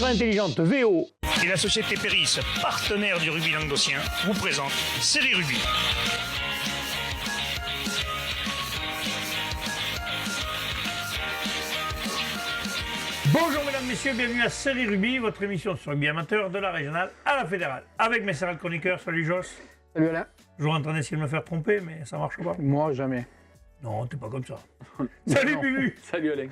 montre intelligente VO. Et la société Péris, partenaire du rugby languedocien, vous présente Série Rugby. Bonjour mesdames, messieurs, bienvenue à Série Rugby, votre émission sur rugby amateur de la régionale à la fédérale. Avec mes serrales chroniqueurs, salut Joss. Salut Alain. Toujours en train d'essayer de me faire tromper, mais ça marche pas. Moi, jamais. Non, t'es pas comme ça. Salut Bubu. Salut Alain.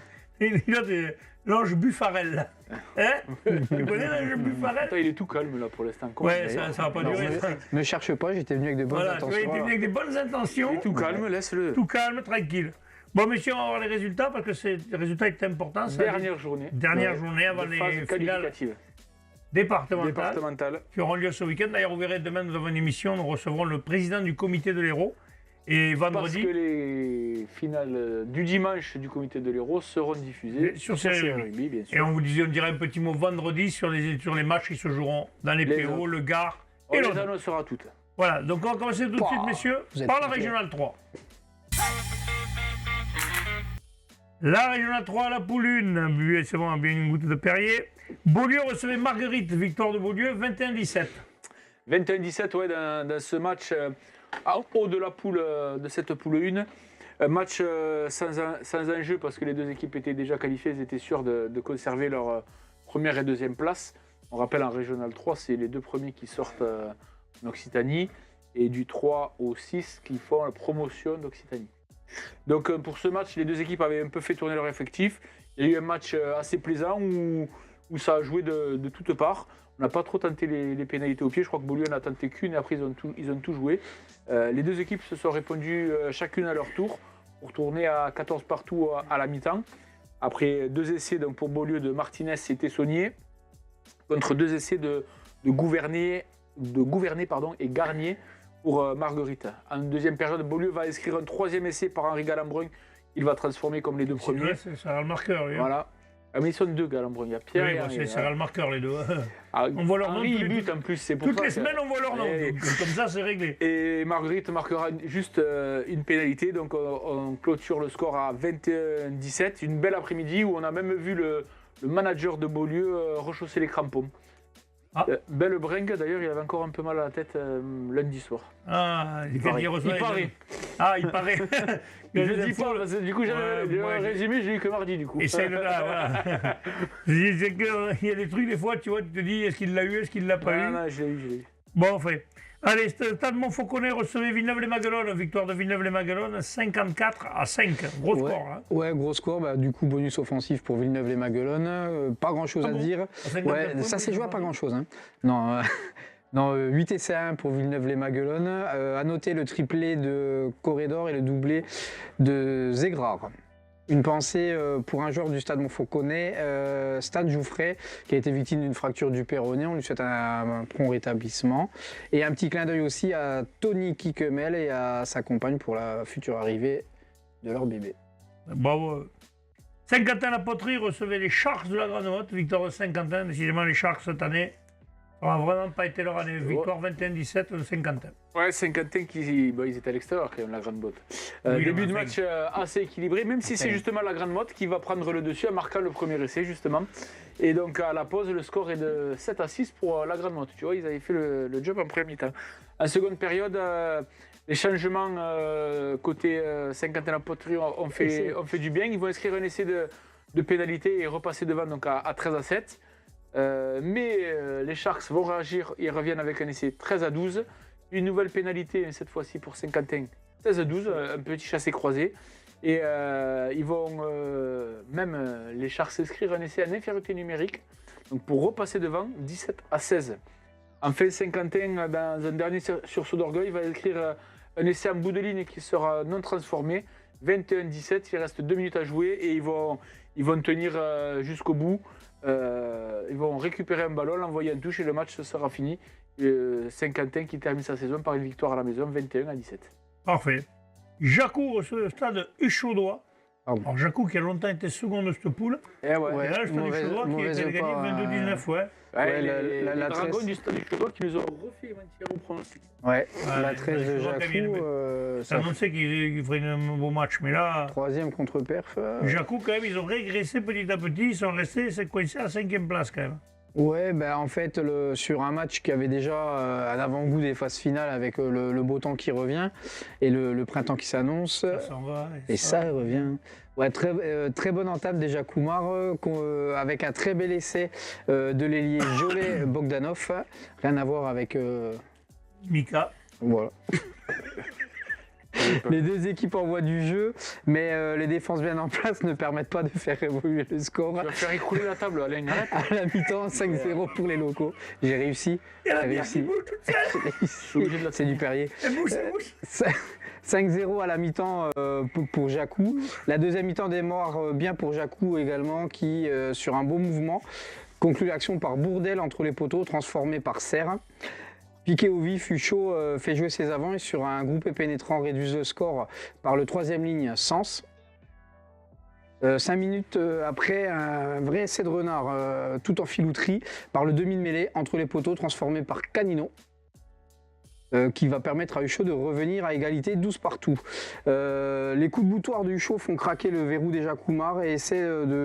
Là, t'es l'ange Buffarel, là. Hein? Tu connais l'ange Buffarel? Il est tout calme là pour l'instant. Ouais, ça va pas durer. Ne cherche pas, j'étais venu avec de bonnes Voilà, intentions. tu vois, il était venu avec des bonnes intentions. Il est tout calme, laisse-le. Tout calme, tranquille. Bon, messieurs, on va voir les résultats parce que le résultat est important. Dernière journée. Dernière journée avant les finales départementales qui auront lieu ce week-end. D'ailleurs, vous verrez, demain, nous avons une émission. Nous recevrons le président du comité de l'Hérault. Et vendredi. Parce que les finales du dimanche du comité de l'Hérault seront diffusées sur Série Rugby, bien sûr. Et on dirait un petit mot vendredi sur les matchs qui se joueront dans les PO, le Gard et l'autre. On les annoncera toutes. Voilà, donc on va commencer tout de suite, messieurs, par la Régionale 3. La Régionale 3, la poule 1, c'est bon, bien une goutte de Perrier. Beaulieu recevait Marguerite, victoire de Beaulieu, 21-17. 21-17, ouais, dans ce match en haut de la poule, de cette poule 1. Un match sans enjeu parce que les deux équipes étaient déjà qualifiées, elles étaient sûres de conserver leur première et deuxième place. On rappelle en Régionale 3, c'est les deux premiers qui sortent en Occitanie et du 3 au 6 qui font la promotion d'Occitanie. Donc pour ce match, les deux équipes avaient un peu fait tourner leur effectif. Il y a eu un match assez plaisant où ça a joué de toutes parts. On n'a pas trop tenté les pénalités au pied. Je crois que Beaulieu n'en a tenté qu'une et après ils ont tout joué. Les deux équipes se sont répondues chacune à leur tour pour tourner à 14 partout à la mi-temps. Après deux essais donc pour Beaulieu de Martinez et Tessonnier contre deux essais de Gouvernet et Garnier pour Marguerite. En deuxième période, Beaulieu va inscrire un troisième essai par Henri Galambrun. Il va transformer comme les deux premiers. C'est ça le marqueur, lui. Voilà. Ah, mais ils sont deux Galambrun. Il y a Pierre et Henri. C'est le marqueur, les deux. Ah, on voit leur nom. Henri, il bute en plus. C'est pour toutes les semaines, on voit leur nom. Comme ça, c'est réglé. Et Marguerite marquera juste une pénalité. Donc, on clôture le score à 21-17. Une belle après-midi où on a même vu le manager de Beaulieu rechausser les crampons. Ah. Belle bringue, d'ailleurs, il avait encore un peu mal à la tête lundi soir. Ah, il paraît. Ah, il paraît. Je dis pas, parce que du coup, j'avais le résumé, j'ai eu que mardi, du coup. Essaye de là, voilà. Il y a des trucs, des fois, tu vois, tu te dis, est-ce qu'il l'a eu, est-ce qu'il l'a pas eu? Non, je l'ai eu. Bon, enfin. Allez, Stade Montfauconnet recevait Villeneuve-les-Maguelones, victoire de Villeneuve-les-Maguelones, 54-5. Gros score, hein. Ouais, gros score. Du coup, bonus offensif pour Villeneuve-les-Maguelones. Pas grand-chose à dire. Ouais, ça s'est joué à pas grand-chose. Hein. Non, non 8 essais à 1 pour Villeneuve-les-Maguelones. À noter le triplé de Corridor et le doublé de Zegrard. Une pensée pour un joueur du Stade Montfauconnet, Stade Jouffret, qui a été victime d'une fracture du péroné. On lui souhaite un prompt rétablissement. Et un petit clin d'œil aussi à Tony Kikemel et à sa compagne pour la future arrivée de leur bébé. Bravo. Saint-Quentin-la-Poterie recevait les Sharks de la Grande-Motte. Victoire de Saint-Quentin. Décidément, les Sharks cette année n'ont vraiment pas été leur année. Victoire 21-17 de Saint-Quentin. Ouais, Saint-Quentin, ils étaient à l'extérieur quand même, la Grande Motte. Début de match assez équilibré, même si c'est justement la Grande Motte qui va prendre le dessus en marquant le premier essai, justement. Et donc à la pause, le score est de 7-6 pour la Grande Motte. Tu vois, ils avaient fait le job en première mi-temps. En seconde période, les changements côté Saint-Quentin-la-Poterie ont fait du bien. Ils vont inscrire un essai de pénalité et repasser devant donc à 13-7. Mais les Sharks vont réagir, ils reviennent avec un essai 13-12. Une nouvelle pénalité, cette fois-ci pour Saint-Quentin, 16-12, un petit chassé-croisé. Et ils vont les Sharks s'inscrire un essai en infériorité numérique, donc pour repasser devant, 17-16. Enfin, Saint-Quentin, dans un dernier sursaut d'orgueil, va inscrire un essai en bout de ligne qui sera non transformé, 21-17. Il reste 2 minutes à jouer et ils vont tenir jusqu'au bout. Ils vont récupérer un ballon, l'envoyer en touche et le match sera fini. Saint-Quentin qui termine sa saison par une victoire à la maison, 21-17. Parfait. Jacou reçoit le Stade Huchaudois. Alors Jacou qui a longtemps été second de cette poule. Et là, le Stade Huchaudois qui a gagné 22-19. Les dragons du Stade Huchaudois qui nous ont refait mentir au pronostic. Ouais, la 13 de Jacou. Ça annonçait qu'ils feraient un beau match, mais là. Troisième contre perf. Jacou, quand même, ils ont régressé petit à petit. Ils sont restés coincés à 5e place, quand même. Ouais, ben en fait, sur un match qui avait déjà un avant-goût des phases finales avec le beau temps qui revient et le printemps qui s'annonce. Ça s'en va. Et ça revient. Ouais, très bonne entame déjà Koumar, avec un très bel essai de l'ailier Jolet Bogdanov. Rien à voir avec. Mika. Voilà. Les deux équipes envoient du jeu, mais les défenses bien en place ne permettent pas de faire évoluer le score. Tu vas faire écrouler la table, Alain, arrête. À la mi-temps, 5-0 pour les locaux. J'ai réussi. Il y a la J'ai bière qui réussi. bouge toute seule. C'est du Perrier. Elle bouge. 5-0 à la mi-temps pour Jacou. La deuxième mi-temps démarre bien pour Jacou également, qui, sur un beau mouvement, conclut l'action par Bourdel entre les poteaux, transformé par Serre. Piqué au vif, Huchot fait jouer ses avants et sur un groupé pénétrant réduit le score par le troisième ligne Sens. 5 minutes après, un vrai essai de Renard, tout en filouterie, par le demi de mêlée entre les poteaux, transformé par Canino, qui va permettre à Huchot de revenir à égalité 12 partout. Les coups de boutoir de Huchot font craquer le verrou déjà Koumar et essai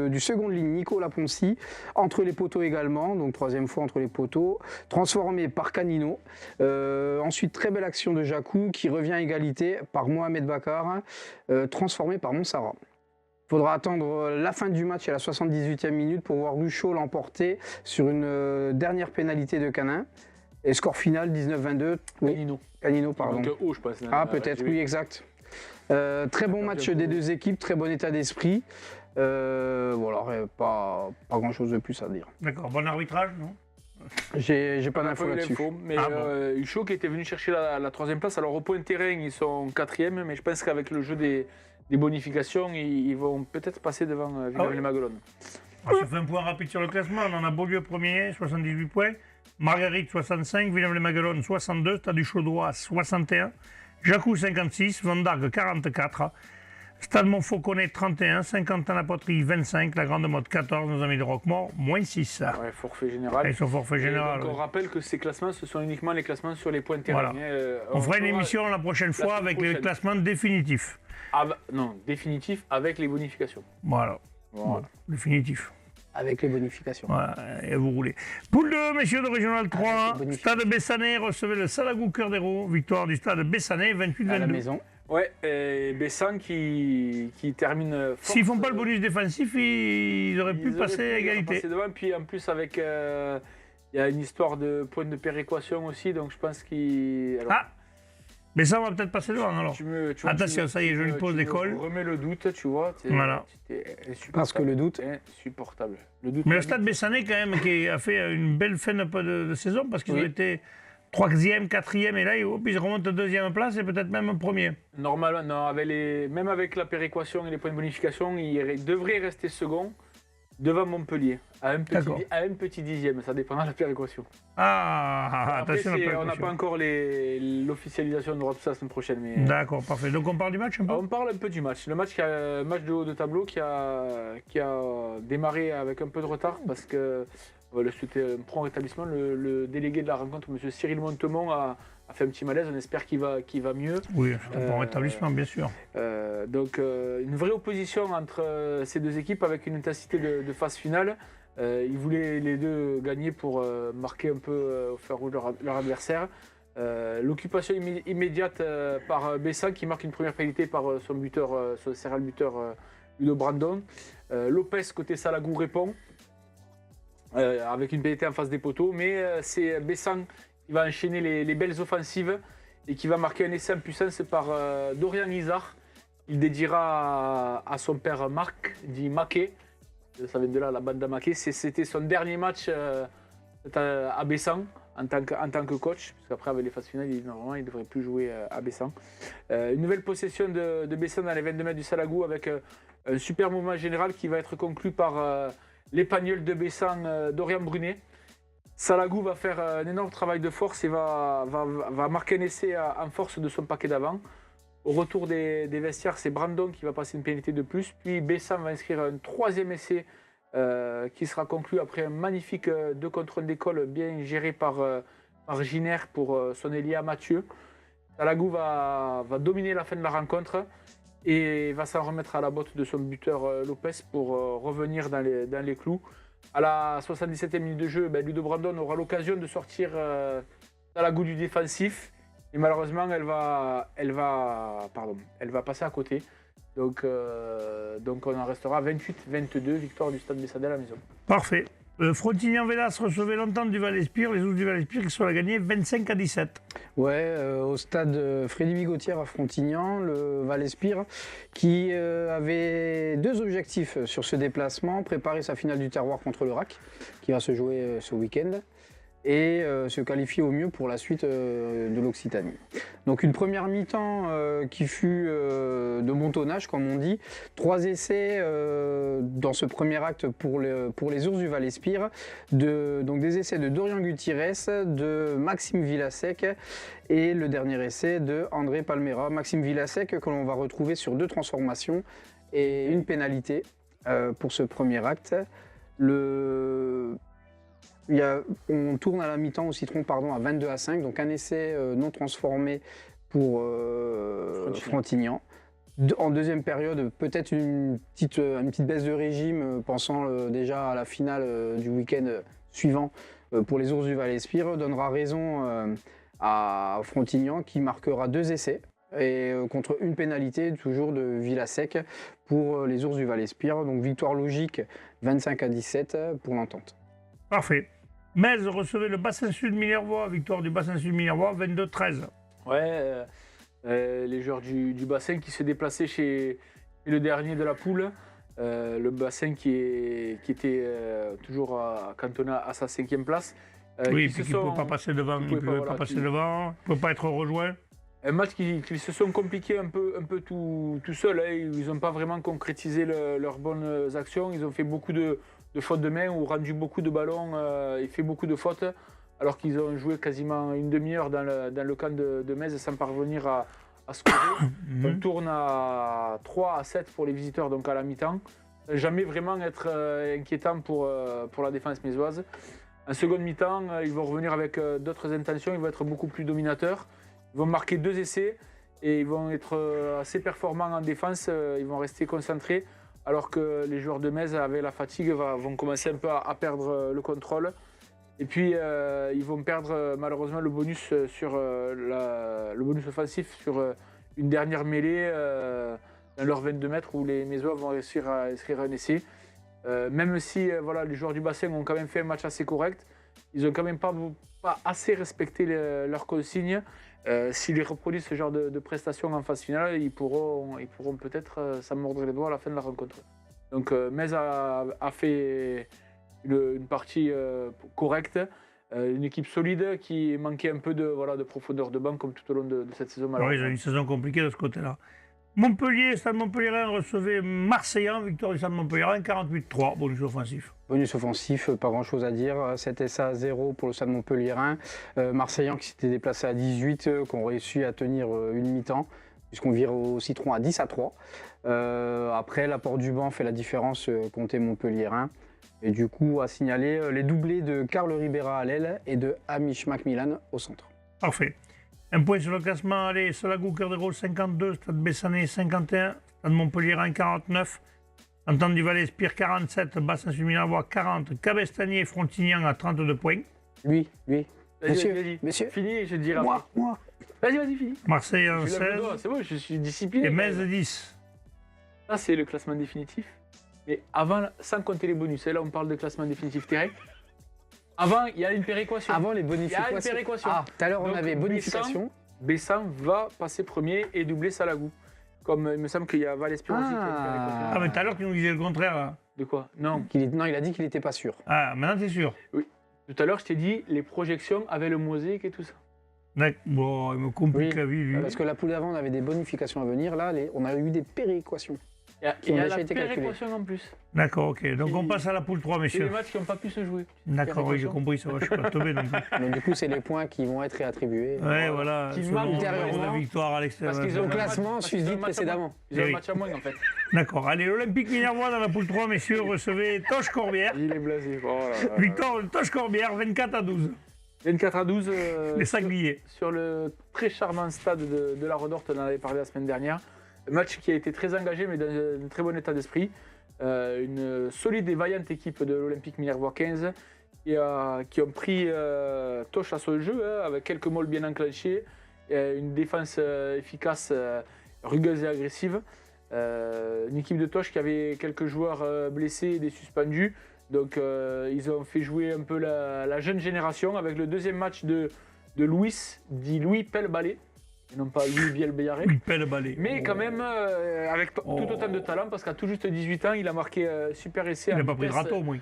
du second ligne Nicolas Poncy, entre les poteaux également, donc troisième fois entre les poteaux, transformé par Canino. Ensuite, très belle action de Jacou qui revient à égalité par Mohamed Bakar, transformé par Monsara. Il faudra attendre la fin du match à la 78e minute pour voir Huchot l'emporter sur une dernière pénalité de Canin. Et score final 19-22. Oui. Canino, pardon. Donc, je pense. Ah, peut-être, oui, exact. Très bon match des deux équipes, très bon état d'esprit. Voilà, pas grand-chose de plus à dire. D'accord, bon arbitrage, non? J'ai pas d'infos là-dessus. Mais Huchot qui était venu chercher la troisième place. Alors au point de terrain, ils sont quatrième, mais je pense qu'avec le jeu des bonifications, ils vont peut-être passer devant Villeneuve-les-Maguelones. Je fais un point rapide sur le classement. On en a Beaulieu premier, 78 points. Marguerite 65, Villeneuve-les-Maguelones 62, Stade du Chaudroy 61, Jacou 56, Vendargue 44, Stade Montfauconnet 31, Saint-Quentin-la-Poterie 25, la Grande Motte 14, nos amis de Roquemort moins 6. Ouais, forfait général. Ils sont forfait général. Donc, on rappelle que ces classements, ce sont uniquement les classements sur les points de terrain. Voilà. On fera une émission la prochaine fois avec les classements définitifs. Non, définitif avec les bonifications. Voilà. Bon, définitif. Avec les bonifications. Voilà, et vous roulez. Poule 2, messieurs de Régional 3, Stade Bessanay recevait le Salagou Cœur d'Hérault, victoire du Stade Bessanay 28-22. À la maison. Ouais, et Bessan qui termine fort. S'ils font pas le bonus défensif, ils auraient pu passer à égalité. Passer devant, puis en plus avec, il y a une histoire de point de péréquation aussi, donc je pense qu'il... Ah, mais ça, on va peut-être passer devant alors. Attention, ça y est, je lui pose d'école. Remets le doute, tu vois. Voilà. Parce que le doute. Insupportable. Mais le Stade Bessanay, quand même, qui a fait une belle fin de saison, parce qu'ils ont été 3e, 4e, et là, ils remontent 2e place et peut-être même 1er. Normalement, non, même avec la péréquation et les points de bonification, ils devraient rester second devant Montpellier, à un petit dixième, ça dépendra de la péréquation. Ah, après, attention à la péréquation. On n'a pas encore l'officialisation de l'Europe la semaine prochaine. Mais... D'accord, parfait. Donc on parle du match un peu? On parle un peu du match. Le match de haut de tableau qui a démarré avec un peu de retard parce que c'était un prompt rétablissement. Le délégué de la rencontre, M. Cyril Montemont, a fait un petit malaise. On espère qu'il va mieux. Oui, c'est un bon rétablissement, bien sûr. Donc une vraie opposition entre ces deux équipes avec une intensité de phase finale. Ils voulaient les deux gagner pour marquer un peu au fer rouge leur adversaire. L'occupation immédiate par Bessan qui marque une première pénalité par son buteur, son serial buteur Udo Brandon. Lopez côté Salagou répond avec une pénalité en face des poteaux, mais c'est Bessan qui va enchaîner les belles offensives et qui va marquer un essai en puissance par Dorian Izard. Il dédiera à son père Marc, dit Maquet. Ça vient de là, la bande à Maquet. C'était son dernier match à Bessan en tant que coach, parce qu'après avec les phases finales, normalement il ne devrait plus jouer à Bessan. Une nouvelle possession de Bessan dans les 22 mètres du Salagou avec un super mouvement général qui va être conclu par l'épagnol de Bessan, Dorian Brunet. Salagou va faire un énorme travail de force et va marquer un essai en force de son paquet d'avant. Au retour des vestiaires, c'est Brandon qui va passer une pénalité de plus, puis Bessan va inscrire un troisième essai qui sera conclu après un magnifique 2 contre 1 d'école bien géré par Giner pour son Elia Mathieu. Salagou va dominer la fin de la rencontre et va s'en remettre à la botte de son buteur Lopez pour revenir dans les clous. À la 77e minute de jeu, Ludo Brandon aura l'occasion de sortir Salagou du défensif. Et malheureusement, elle va passer à côté. Donc on en restera 28-22, victoire du Stade Bessadé à la maison. Parfait. Frontignan-Vélas recevait l'Entente du Val-Espire, les ours du Val-Espire qui sont à gagner 25-17. Ouais, au stade Freddy Bigotière à Frontignan, le Val-Espire, qui avait 2 objectifs sur ce déplacement, préparer sa finale du terroir contre le RAC, qui va se jouer ce week-end, et se qualifier au mieux pour la suite de l'Occitanie. Donc une première mi-temps qui fut de bon tonnage, comme on dit. 3 essais dans ce premier acte pour les ours du Val-Espire. Donc des essais de Dorian Gutierrez, de Maxime Villasec et le dernier essai de André Palmera. Maxime Villasec que l'on va retrouver sur 2 transformations et une pénalité pour ce premier acte. On tourne à la mi-temps au Citron à 22-5, donc un essai non transformé pour Frontignan. En deuxième période, peut-être une petite baisse de régime, pensant déjà à la finale du week-end suivant pour les ours du Val-Espire, donnera raison à Frontignan qui marquera 2 essais. Et contre une pénalité toujours de Villasec pour les ours du Val-Espire. Donc victoire logique 25-17 pour l'Entente. Parfait. Metz recevait le Bassin Sud Minervois, victoire du Bassin Sud Minervois 22-13. Ouais, les joueurs du bassin qui se déplaçaient chez le dernier de la poule. Le bassin qui était toujours cantonné à sa 5e place. Oui, puis qui ne peut pas passer devant, il ne peut pas passer devant, il ne peut pas être rejoint. Un match qui se sont compliqués un peu tout seul. Hein. Ils n'ont pas vraiment concrétisé leurs bonnes actions. Ils ont fait beaucoup de fautes de main ou rendu beaucoup de ballons et fait beaucoup de fautes. Alors qu'ils ont joué quasiment une demi-heure dans le camp de Metz sans parvenir à scorer. On tourne à 3-7 pour les visiteurs donc à la mi-temps. Jamais vraiment être inquiétant pour la défense mésoise. En seconde mi-temps, ils vont revenir avec d'autres intentions. Ils vont être beaucoup plus dominateurs. Ils vont marquer 2 essais et ils vont être assez performants en défense. Ils vont rester concentrés alors que les joueurs de Metz, avec la fatigue, vont commencer un peu à perdre le contrôle. Et puis, ils vont perdre malheureusement le bonus le bonus offensif sur une dernière mêlée dans leurs 22 mètres où les Mésois vont réussir à inscrire un essai. Même si les joueurs du bassin ont quand même fait un match assez correct, ils n'ont quand même pas assez respecté leurs consignes. S'ils reproduisent ce genre de prestations en phase finale, ils pourront peut-être s'en mordre les doigts à la fin de la rencontre. Donc Metz a fait une partie correcte, une équipe solide qui manquait un peu de profondeur de banc comme tout au long de cette saison. Oui, ils ont une saison compliquée de ce côté-là. Montpellier, Stade Montpellierin recevait Marseillan, victoire du Stade Montpellierin 48-3, bonus offensif. Bonus offensif, pas grand chose à dire. 7 essais à 0 pour le Stade Montpellierin. Marseillan qui s'était déplacé à 18, qui ont réussi à tenir une mi-temps, puisqu'on vire au Citron à 10-3. Après, l'apport du banc fait la différence côté Montpellierin. Et du coup, à signaler les doublés de Carl Ribera à l'aile et de Hamish Macmillan au centre. Parfait. Un point sur le classement, allez, Salagou, Cœur des Rôles 52, Stade Bessanay 51, Stade Montpellierin 49, Entente du Val-Espire 47, Bassin Sud Minervois 40, Cabestany et Frontignan à 32 points. Lui. Monsieur. Fini, je te dirai. Moi. Vas-y, fini. Marseille en 16. C'est bon, je suis discipliné. Et Metz 10. Ça, c'est le classement définitif. Mais avant, sans compter les bonus, et là on parle de classement définitif direct. Avant, il y a une péréquation. Avant les bonifications. Il y a une péréquation. Ah, tout à l'heure on avait bonification. Bessan va passer premier et doubler Salagou. Comme il me semble qu'il y a Val-Espire aussi qui a une péréquation. Ah, mais tout à l'heure tu nous disais le contraire. Là. De quoi? Non. Non, il a dit qu'il n'était pas sûr. Ah, maintenant t'es sûr? Oui. Tout à l'heure je t'ai dit les projections avec le mosaïque et tout ça. Bon, il me complique la vie, lui. Parce que la poule d'avant, on avait des bonifications à venir. Là, on a eu des péréquations. Il y a la péréquation en plus. D'accord, ok. Donc on passe à la poule 3, messieurs. C'est les matchs qui n'ont pas pu se jouer. D'accord, oui, j'ai compris, ça va, je suis pas tombé non plus. Donc du coup, c'est les points qui vont être réattribués. Ouais, voilà. Qui Selon manquent ultérieurement. la victoire à l'extérieur. Parce qu'ils ont Au classement, suivi précédemment. Ils ont un match à moins en fait. D'accord. Allez, l'Olympique Minervois dans la poule 3, messieurs, recevait Toche Corbière. Il est blasé. Oh là là. Victoire de Toche Corbière, 24-12. 24-12. Les sangliers. Sur le très charmant stade de la Redorte, on en avait parlé la semaine dernière. Un match qui a été très engagé, mais dans un très bon état d'esprit. une solide et vaillante équipe de l'Olympique Minervois 15 qui ont pris Toch à son jeu, avec quelques molles bien enclenchés, une défense efficace, rugueuse et agressive. Une équipe de Toch qui avait quelques joueurs blessés et des suspendus. Donc ils ont fait jouer un peu la jeune génération avec le deuxième match de Louis, dit Louis Pelle-Ballet, et non pas Louis Biel-Béaré. Louis Pelle-Ballet. Mais quand même avec tout autant de talent, parce qu'à tout juste 18 ans, il a marqué super essai. Il n'a pas pris de râteau au moins.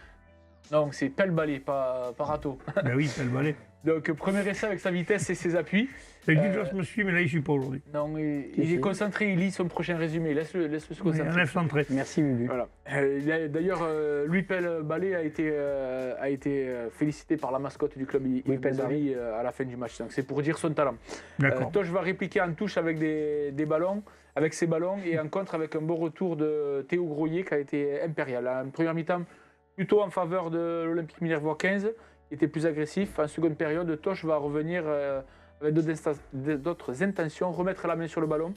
Non, c'est Pelle-Ballet, pas râteau. Ben oui, Pelle-Ballet. Donc premier essai avec sa vitesse et ses appuis. C'est dit je me suis, mais là il ne suit pas aujourd'hui. Non, il est concentré, il lit son prochain résumé, laisse-le se concentrer. Un F centré. Merci Bubu. Voilà. D'ailleurs, Louis Pelle-Ballet a été félicité par la mascotte du club Yves Bezzari à la fin du match. Donc c'est pour dire son talent. Toch va répliquer en touche avec des ballons, avec ses ballons, et en contre avec un beau retour de Théo Groyer qui a été impérial. En première mi-temps, plutôt en faveur de l'Olympique Minervois 15, qui était plus agressif. En seconde période, Toch va revenir avec d'autres intentions, remettre la main sur le ballon,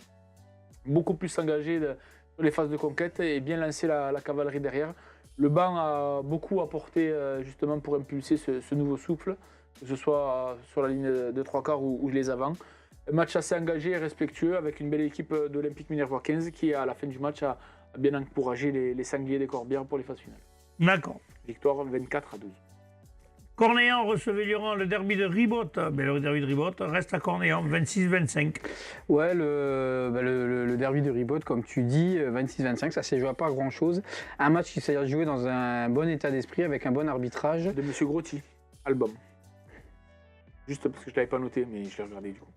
beaucoup plus s'engager sur les phases de conquête et bien lancer la cavalerie derrière. Le banc a beaucoup apporté justement pour impulser ce nouveau souffle, que ce soit sur la ligne de trois quarts ou les avants. Un match assez engagé et respectueux avec une belle équipe de l'Olympique Minervois 15 qui, à la fin du match, a bien encouragé les Sangliers des Corbières pour les phases finales. D'accord. Victoire 24-12. Cornéan recevait Lioran, le derby de Ribot. Ben, le derby de Ribot reste à Cornéan, 26-25. Ouais, le derby de Ribot, comme tu dis, 26-25, ça s'est joué à pas grand-chose. Un match qui s'est joué dans un bon état d'esprit, avec un bon arbitrage. De M. Grotti, album. Juste parce que je ne l'avais pas noté, mais je l'ai regardé du coup.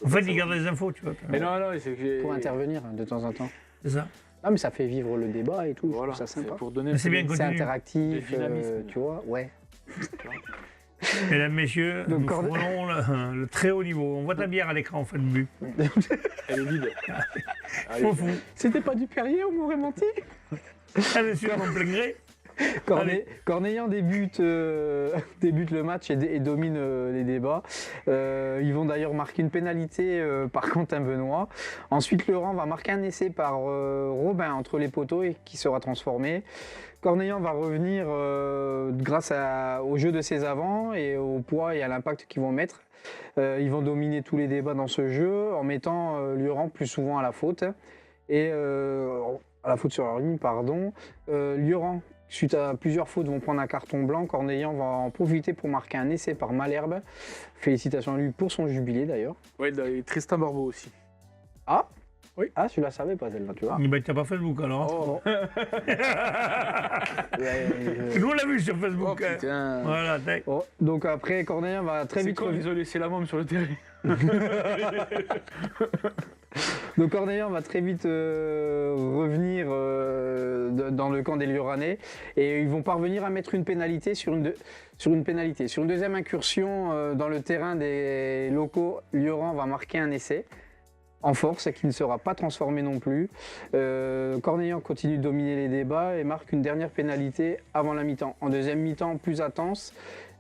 En fait, il garde les infos, tu vois. Mais non, c'est que pour intervenir de temps en temps. C'est ça. Ah, mais ça fait vivre le débat et tout, voilà, je trouve ça sympa. Pour donner c'est bien c'est interactif, dynamisme. tu vois, ouais. Mesdames, messieurs, Donc, nous frôlons le très haut niveau. On voit ta bière à l'écran, en fait, but. Elle est vide. Faux fou. C'était pas du Perrier, on m'aurait menti. Ah, bien sûr, en plein gré. Cornéan débute le match et domine les débats. Ils vont d'ailleurs marquer une pénalité par Quentin Benoît. Ensuite, Laurent va marquer un essai par Robin entre les poteaux et qui sera transformé. Cornéan va revenir grâce au jeu de ses avants et au poids et à l'impact qu'ils vont mettre. Ils vont dominer tous les débats dans ce jeu en mettant Lioran plus souvent à la faute. Et à la faute sur leur ligne, pardon. Lioran, suite à plusieurs fautes, vont prendre un carton blanc. Cornéan va en profiter pour marquer un essai par Malherbe. Félicitations à lui pour son jubilé d'ailleurs. Oui, et Tristan Barbeau aussi. Ah oui. Ah, tu la savais pas celle-là, tu vois. Mais tu n'as pas Facebook alors. Oh. Nous on l'a vu sur Facebook. Oh, putain. Voilà, oh, donc après, Cornéan va très vite... Ils ont laissé la môme sur le terrain. Donc Cornéan va très vite revenir dans le camp des Lioranais et ils vont parvenir à mettre une pénalité sur une pénalité. Sur une deuxième incursion dans le terrain des locaux, Lioran va marquer un essai en force qui ne sera pas transformé non plus. Cornéan continue de dominer les débats et marque une dernière pénalité avant la mi-temps. En deuxième mi-temps plus intense,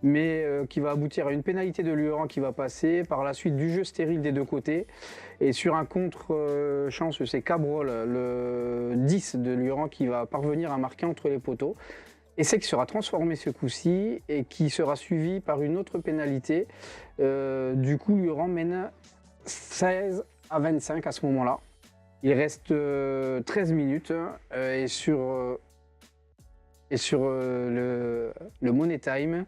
mais qui va aboutir à une pénalité de Lioran qui va passer, par la suite du jeu stérile des deux côtés. Et sur un contre-chance, c'est Cabrol, le 10 de Lioran, qui va parvenir à marquer entre les poteaux. Essai qui sera transformé ce coup-ci et qui sera suivi par une autre pénalité. Du coup, Lioran mène 16-25 à ce moment-là. Il reste 13 minutes et sur le Money Time,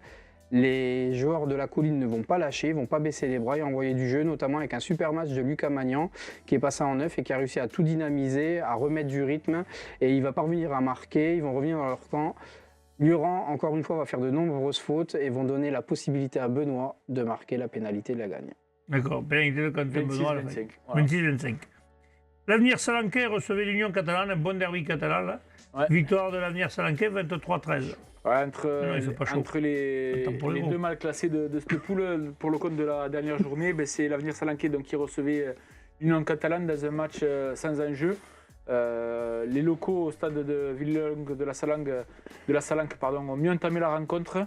les joueurs de la colline ne vont pas lâcher, ne vont pas baisser les bras et envoyer du jeu, notamment avec un super match de Lucas Magnan qui est passé en neuf et qui a réussi à tout dynamiser, à remettre du rythme et il va parvenir à marquer, ils vont revenir dans leur camp. Lioran, encore une fois, va faire de nombreuses fautes et vont donner la possibilité à Benoît de marquer la pénalité de la gagne. D'accord, pénalité de Quentin Benoît. 26-25. 26-25. L'avenir Salanquais recevait l'Union catalane, un bon derby catalan. Là. Ouais. Victoire de l'avenir Salanquais, 23-13. Ouais, entre les deux mal classés de cette poule, pour le compte de la dernière journée, c'est l'avenir Salanquais qui recevait l'Union catalane dans un match sans enjeu. Les locaux au stade de Villeneuve de la Salanque ont mieux entamé la rencontre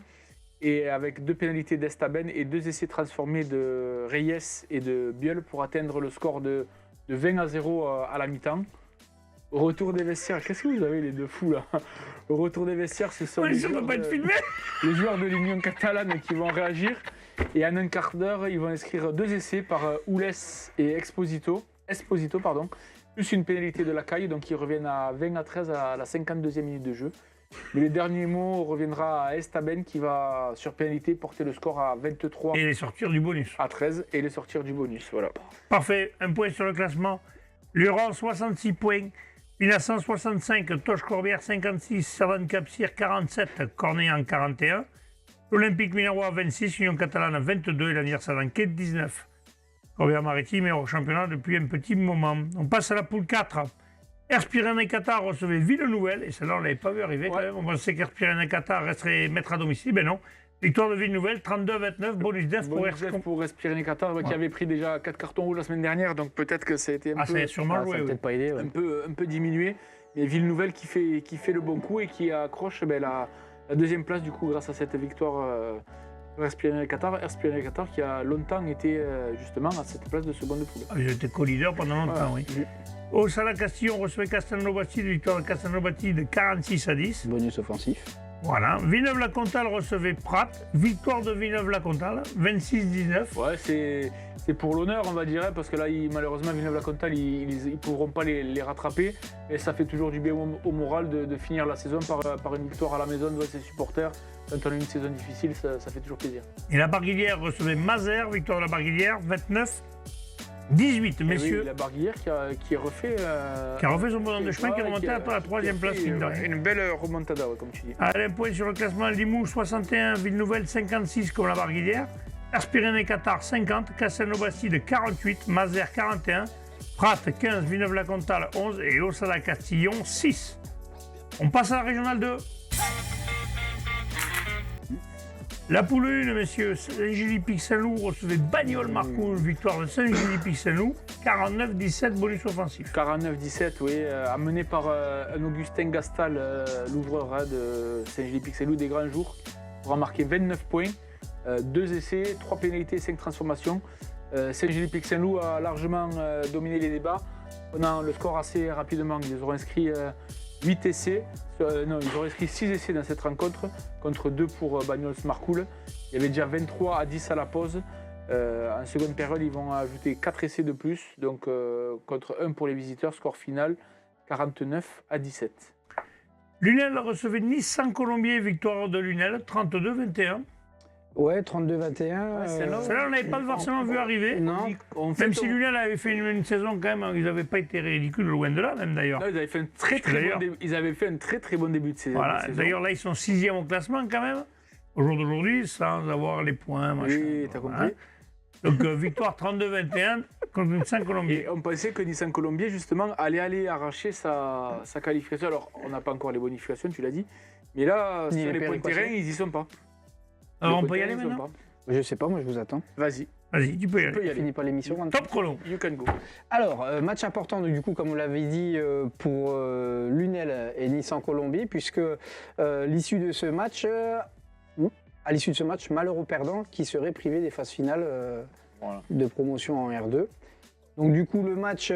et avec deux pénalités d'Estaben et deux essais transformés de Reyes et de Biel pour atteindre le score de 20-0 à la mi-temps. Au retour des vestiaires, qu'est-ce que vous avez les deux fous là? Au retour des vestiaires, ce sont Ça ne doit pas être filmé. les joueurs de l'Union catalane qui vont réagir. Et en un quart d'heure, ils vont inscrire 2 essais par Oules et Esposito, pardon, plus une pénalité de la caille, donc ils reviennent à 20-13 à la 52e minute de jeu. Mais les derniers mots reviendra à Estaben qui va, sur pénalité, porter le score à 23 Et les sortir du bonus. à 13 et les sortir du bonus. Voilà. Parfait, un point sur le classement. Luron, 66 points. 1965, Toche Corbière, 56. Savane Capcir, 47. Cornéan, 41. Olympique Minerois, 26. Union Catalane, 22. Et l'Anière Salanquet, 19. Corbière-Maritime est au championnat depuis un petit moment. On passe à la poule 4. Erspiren-Qatar recevait Ville-Nouvelle. Et celle-là, on ne l'avait pas vu arriver quand même. On pensait qu'Erspiren-Qatar resterait maître à domicile. Ben non. Victoire de Ville-Nouvelle, 32-29. Bonus def Pour respirer les Qatar, qui avait pris déjà 4 cartons rouges la semaine dernière. Donc peut-être que ça a été un peu... ça a sûrement joué, Ça n'a peut-être pas aidé. Ouais. un peu diminué. Mais Ville-Nouvelle qui fait le bon coup et qui accroche la deuxième place du coup grâce à cette victoire Erspiren-Qatar. Erspiren-Qatar qui a longtemps été justement à cette place de seconde poule. Ils étaient co-leaders pendant longtemps, oui. Au Sala-Castillon, on recevait Castelnau-Bastide, victoire de Castelnau-Bastide 46-10. Bonus offensif. Voilà. Villeneuve-la-Comtale recevait Prat, victoire de Villeneuve-la-Comtale 26-19. Ouais, c'est pour l'honneur, on va dire, hein, parce que là, malheureusement, Villeneuve-la-Comtale, ils ne pourront pas les rattraper. Et ça fait toujours du bien au moral de finir la saison par une victoire à la maison devant ses supporters. Quand on a une saison difficile, ça fait toujours plaisir. Et la Barguilière recevait Mazères, victoire de la Barguilière 29-18, messieurs. Oui, la Barguilière qui a refait Son bonhomme de chemin, qui est remonté à la troisième place. Une belle remontada, comme tu dis. Allez, un point sur le classement. Limoux 61, Ville-Nouvelle 56 comme la Barguilière. Erspiren-Qatar 50, Castelnau-Bastide 48, Mazères 41, Prat 15, Villeneuve-la-Comtale 11 et Ossala-Castillon 6. On passe à la régionale 2. La poule 1, messieurs, Saint-Gilles-Pic-Saint-Loup recevait Bagnols-Marcoul, victoire de Saint-Gilles-Pic-Saint-Loup, 49-17, bonus offensif. 49-17, oui, amené par un Augustin Gastal, l'ouvreur de Saint-Gilles-Pic-Saint-Loup des grands jours, aura marqué 29 points, 2 essais, 3 pénalités, 5 transformations. Saint-Gilles-Pic-Saint-Loup a largement dominé les débats, prenant le score assez rapidement. Ils auront inscrit 8 essais, ils auraient inscrit 6 essais dans cette rencontre, contre 2 pour Bagnols-Marcoul. Il y avait déjà 23-10 à la pause. En seconde période, ils vont ajouter 4 essais de plus, donc contre 1 pour les visiteurs, score final 49-17. Lunel recevait Nice-Saint-Colombier, victoire de Lunel, 32-21. Ouais, 32-21. Celle-là, on n'avait pas forcément vu arriver. Non. Même si Lunel avait fait une saison quand même, ils n'avaient pas été ridicules, loin de là même d'ailleurs. Non, ils avaient fait un très bon début de saison. Voilà. D'ailleurs là, ils sont 6e au classement quand même, au jour d'aujourd'hui, sans avoir les points. Machin. Oui, t'as compris. Donc victoire 32-21 contre Nice-Saint-Colombier. Et on pensait que Nice-Saint-Colombier, justement, allait arracher sa qualification. Alors, on n'a pas encore les bonifications, tu l'as dit. Mais là, sur les points de terrain, ils n'y sont pas. Alors on peut y aller maintenant? Je sais pas, moi je vous attends. Vas-y. Vas-y, tu peux y aller. Finis pas l'émission. Top chrono. You can go. Alors, match important, du coup, comme on l'avait dit, pour Lunel et Nice en Colombie, puisque à l'issue de ce match, malheureux perdant qui serait privé des phases finales de promotion en R2. Donc du coup, le match...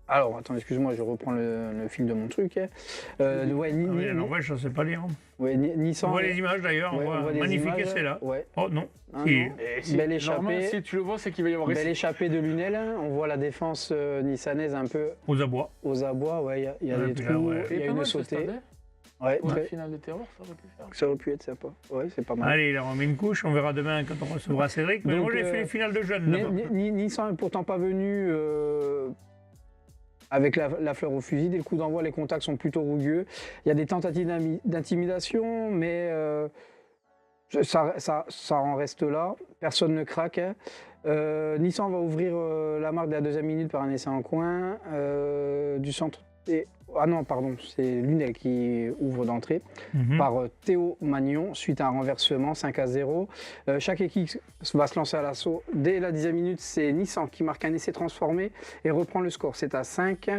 Alors, attends, excuse-moi, je reprends le fil de mon truc. Norvège, je ne sais pas lire. Ouais, on voit les images d'ailleurs, on voit magnifique essai là. Ouais. Oh non. Belle échappée. Si tu le vois, c'est qu'il va y avoir belle échappée de Lunel. On voit la défense nissanaise un peu aux abois. Aux abois, ouais, il y a des trous, il y a une sautée. Ouais, pour la finale de terreur, ça aurait pu faire. Ça aurait pu être sympa. Ouais, c'est pas mal. Allez, il a remis une couche, on verra demain quand on recevra Cédric. Mais moi, j'ai fait les finales de jeunes. Nice n'est pourtant pas venu avec la fleur au fusil. Dès le coup d'envoi, les contacts sont plutôt rugueux. Il y a des tentatives d'intimidation, mais ça en reste là. Personne ne craque. Nissan va ouvrir la marque de la deuxième minute par un essai en coin du centre. Ah non, pardon, c'est Lunel qui ouvre d'entrée par Théo Magnon suite à un renversement 5-0. Chaque équipe va se lancer à l'assaut. Dès la 10e minute, c'est Nissan qui marque un essai transformé et reprend le score. C'est à 5.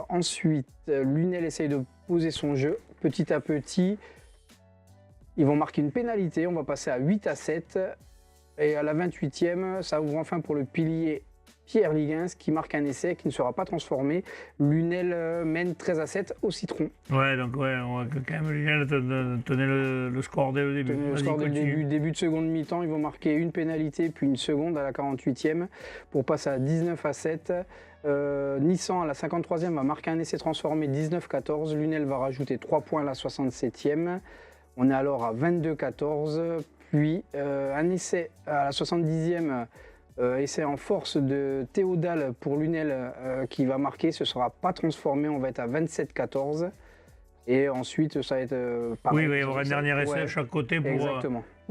Ensuite, Lunel essaye de poser son jeu petit à petit. Ils vont marquer une pénalité. On va passer à 8-7. Et à la 28e, ça ouvre enfin pour le pilier Pierre Liguens qui marque un essai qui ne sera pas transformé. Lunel mène 13-7 au Citron. Ouais, donc ouais, on voit que quand même Lunel tenait le score dès le début. Le score dès le début de seconde mi-temps, ils vont marquer une pénalité puis une seconde à la 48e pour passer à 19-7. Nissan à la 53e va marquer un essai transformé 19-14. Lunel va rajouter 3 points à la 67e. On est alors à 22-14. Puis un essai à la 70e, essai en force de Théodal pour Lunel qui va marquer. Ce ne sera pas transformé, on va être à 27-14. Et ensuite, ça va être pareil. Oui, il y aura un dernier essai à chaque côté pour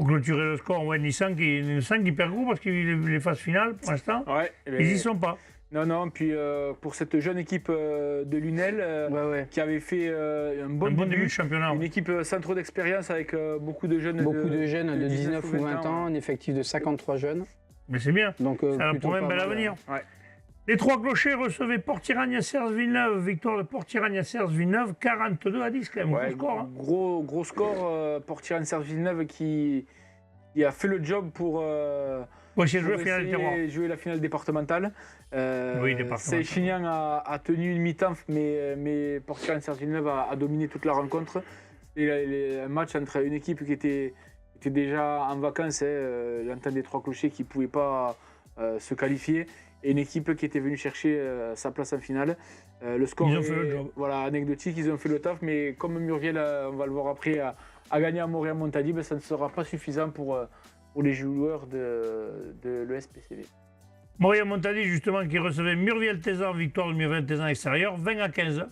clôturer le score. Ouais, Nissan qui perd gros parce qu'il est les phases finales pour l'instant. Ouais, ils n'y sont pas. Non, puis pour cette jeune équipe de Lunel qui avait fait un bon début de championnat. Une équipe sans trop d'expérience avec beaucoup de jeunes. De 19 ou 20 ans, un effectif de 53 jeunes. Mais c'est bien, donc, ça a promet un bel avenir. Ouais. Les trois clochers recevaient Port-Tiragna-Serre-Villeneuve, victoire de Port-Tiragna-Serre-Villeneuve, 42-10 quand même, gros score. Hein. Gros score, Port-Tiragna-Serre-Villeneuve qui a fait le job pour jouer la finale départementale. Seychinian a tenu une mi-temps, mais Port-Tiragna-Serre-Villeneuve a dominé toute la rencontre. Et un match entre une équipe qui était déjà en vacances, l'entente des trois clochers qui ne pouvait pas se qualifier, et une équipe qui était venue chercher sa place en finale. Le score ils ont fait le job. Voilà, anecdotique, ils ont fait le taf, mais comme Murviel, on va le voir après, a gagné à Montréal-Montady, ça ne sera pas suffisant pour les joueurs de l'ESPCV. Montréal-Montady, justement, qui recevait Murviel-Tézan, victoire de Murviel-Tézan extérieur, 20-15.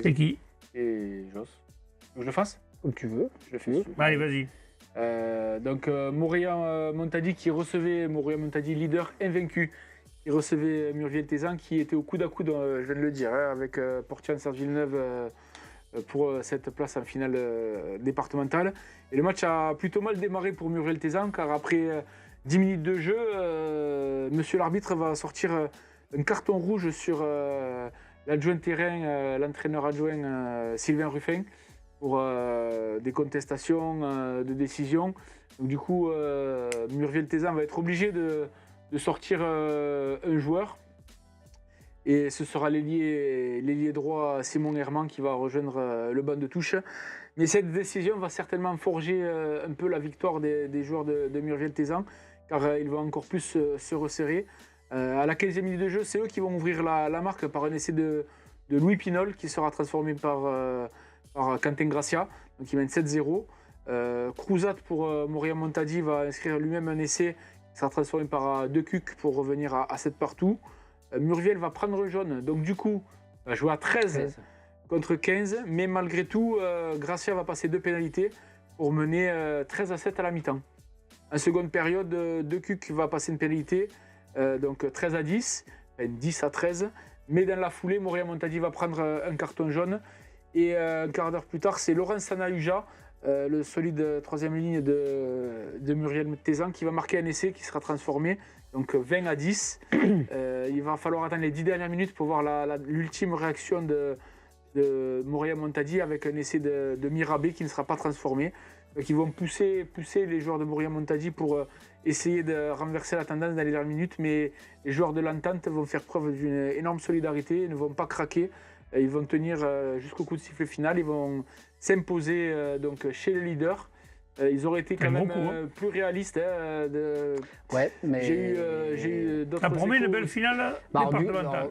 C'est qui? Et Joss. Je le fasse? Comme tu veux. Je le fais. Allez, vas-y. Donc Montréal-Montady qui recevait Montréal-Montady leader invaincu, qui recevait Murviel-Tézan qui était au coude à coude, je viens de le dire, avec Port-Tiragna-Serre-Villeneuve pour cette place en finale départementale. Et le match a plutôt mal démarré pour Murviel-Tézan car après 10 minutes de jeu, monsieur l'arbitre va sortir un carton rouge sur l'adjoint terrain, l'entraîneur adjoint Sylvain Ruffin, pour des contestations de décision. Donc, du coup, Murviel-Tézan va être obligé de sortir un joueur. Et ce sera l'ailier droit Simon Herman qui va rejoindre le banc de touche. Mais cette décision va certainement forger un peu la victoire des joueurs de Murviel-Tézan, car ils vont encore plus se resserrer. À la 15e minute de jeu, c'est eux qui vont ouvrir la marque par un essai de Louis Pinol qui sera transformé par Quentin Gracia, donc il mène 7-0. Crouzat pour Montréal-Montady va inscrire lui-même un essai qui sera transformé par Decuc pour revenir à 7 partout. Murviel va prendre le jaune, donc du coup va jouer à 13 contre 15, mais malgré tout, Gracia va passer 2 pénalités pour mener 13-7 à la mi-temps. En seconde période, Decuc va passer une pénalité, donc 13-10, 10-13, mais dans la foulée, Montréal-Montady va prendre un carton jaune. Et un quart d'heure plus tard, c'est Laurent Sanahuja, le solide troisième ligne de Murviel-Tézan, qui va marquer un essai qui sera transformé, donc 20-10. Il va falloir attendre les 10 dernières minutes pour voir l'ultime réaction de Montréal-Montady avec un essai de Mirabé qui ne sera pas transformé. Donc ils vont pousser les joueurs de Montréal-Montady pour essayer de renverser la tendance dans les dernières minutes, mais les joueurs de l'entente vont faire preuve d'une énorme solidarité et ne vont pas craquer. Ils vont tenir jusqu'au coup de sifflet final, ils vont s'imposer donc chez les leaders. Ils auraient été quand même plus réalistes. Ouais, mais j'ai eu d'autres. Ça promet une belle finale départementale.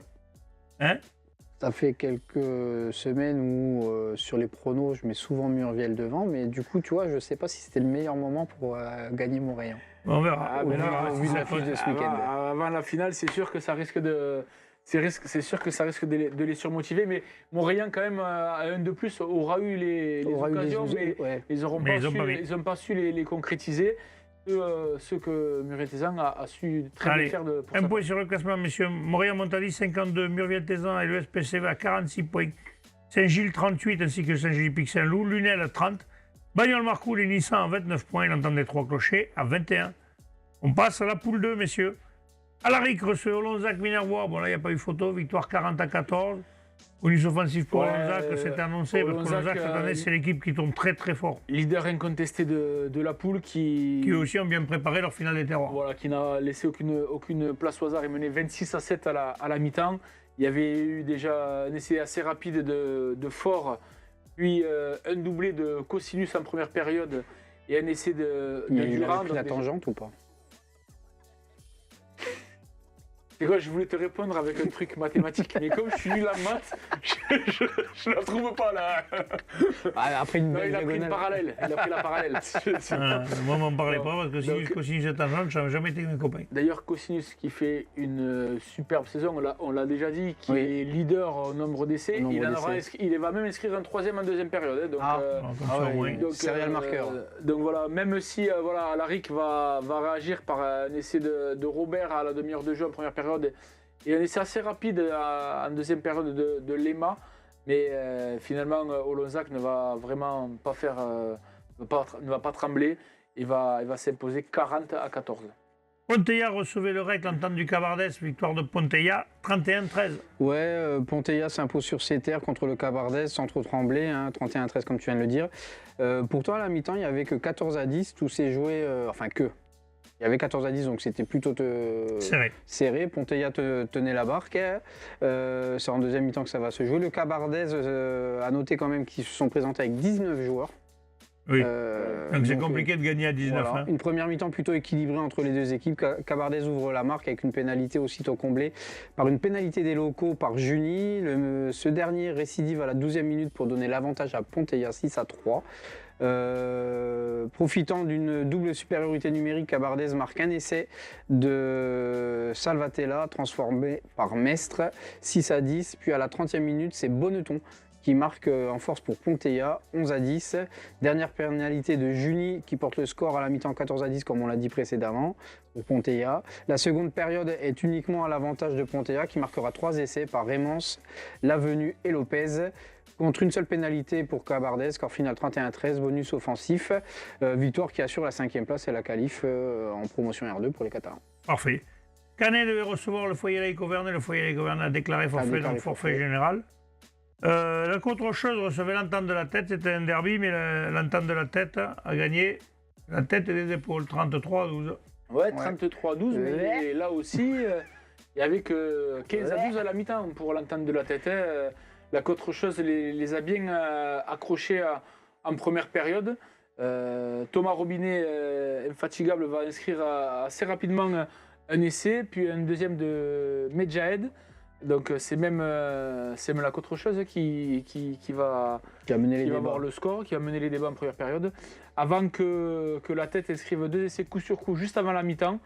Ça fait quelques semaines où sur les pronos, je mets souvent Murviel devant, mais du coup, tu vois, je ne sais pas si c'était le meilleur moment pour gagner Montréal. On verra. Au vu de la fiche de ce week-end. Avant la finale, c'est sûr que ça risque de. C'est sûr que ça risque de les surmotiver, mais Montréal, quand même, à un de plus, aura eu les occasions, mais ils n'ont pas su les concrétiser. Ce que Murviel-Tézan a su très bien faire. Un point sur le classement, messieurs. Montréal-Montady, 52, Murviel-Tézan et l'ESPCV à 46 points. Saint-Gilles, 38, ainsi que Saint-Gilles-Pic-Saint-Loup. Lunel, à 30. Bagnols-Marcoul et Nissan à 29 points. L'entente des trois clochers à 21. On passe à la poule 2, messieurs. Alaric reçoit Olonzac Minervois. Bon, là, il n'y a pas eu photo. Victoire 40-14. Bonus offensif pour Ouais, Olonzac, c'est annoncé, parce que Olonzac, Olonzac, cette année, c'est l'équipe qui tombe très très fort. Leader incontesté de la poule qui Qui aussi ont bien préparé leur finale des terroirs. voilà, qui n'a laissé aucune place au hasard. Il menait 26-7 à la mi-temps. Il y avait eu déjà un essai assez rapide de Fort, puis un doublé de Cosinus en première période et un essai de Durand. Il a pris la tangente ou pas? C'est quoi, je voulais te répondre avec un truc mathématique, mais comme je suis nul en maths, je la trouve pas là. Après une Non, belle il a pris une diagonale. parallèle. Il a pris la parallèle. Moi, m'en parlez Non. pas, parce que si Donc- je continue cette tangente, je n'aurais jamais été mes copains. D'ailleurs, Cosinus qui fait une superbe saison, on l'a déjà dit, qui Oui. est leader au nombre d'essais. Au nombre d'essais. Il va même inscrire un troisième en deuxième période. Hein, donc, Ah. Alors, comme ça, au moins. donc, Serial marqueur. Donc voilà, même si voilà, Alaric va réagir par un essai de Robert à la demi-heure de jeu en première période et un essai assez rapide en deuxième période de Lema, mais finalement Olonzac ne va vraiment pas faire, ne va pas trembler, il va s'imposer 40-14. Ponteilla recevait le REC, l'entente du Cabardès, victoire de Ponteilla, 31-13. Ouais, Ponteilla s'impose sur ses terres contre le Cabardès sans trop trembler, hein, 31-13 comme tu viens de le dire. Pourtant à la mi-temps, il n'y avait que 14-10, tout s'est joué, il y avait 14-10, donc c'était plutôt serré. Ponteilla tenait la barque. C'est en deuxième mi-temps que ça va se jouer. Le Cabardès a noté quand même qu'ils se sont présentés avec 19 joueurs. Oui. Donc c'est compliqué de gagner à 19. Voilà. Hein. Une première mi-temps plutôt équilibrée entre les deux équipes. Cabardès ouvre la marque avec une pénalité aussitôt comblée par une pénalité des locaux par Juni. Ce dernier récidive à la 12e minute pour donner l'avantage à Ponteilla 6-3. Profitant d'une double supériorité numérique, Cabardès marque un essai de Salvatella transformé par Mestre 6-10. Puis à la 30e minute, c'est Bonneton qui marque en force pour Ponteilla 11-10. Dernière pénalité de Juni qui porte le score à la mi-temps 14-10 comme on l'a dit précédemment pour Ponteilla. La seconde période est uniquement à l'avantage de Ponteilla qui marquera 3 essais par Rémence, Lavenu et Lopez. Contre une seule pénalité pour Cabardès, score final 31-13, bonus offensif. Victoire qui assure la 5e place et la qualif en promotion R2 pour les Catalans. Parfait. Canet devait recevoir le foyer laïque Auvergne. Le foyer laïque Auvergne a déclaré forfait, donc forfait général. La Contre-Chose recevait l'entente de la tête. C'était un derby, mais l'entente de la tête a gagné la tête et les épaules, 33-12. Ouais, 33-12, mais là aussi, il n'y avait que 15-12 à la mi-temps pour l'entente de la tête. Hein. La Contre-Chose les a bien accrochés en première période. Thomas Robinet, infatigable, va inscrire assez rapidement un essai, puis un deuxième de Medjahed. Donc c'est même la Contre-Chose qui va avoir le score, qui a mené les débats en première période, avant que la tête inscrive 2 essais coup sur coup juste avant la mi-temps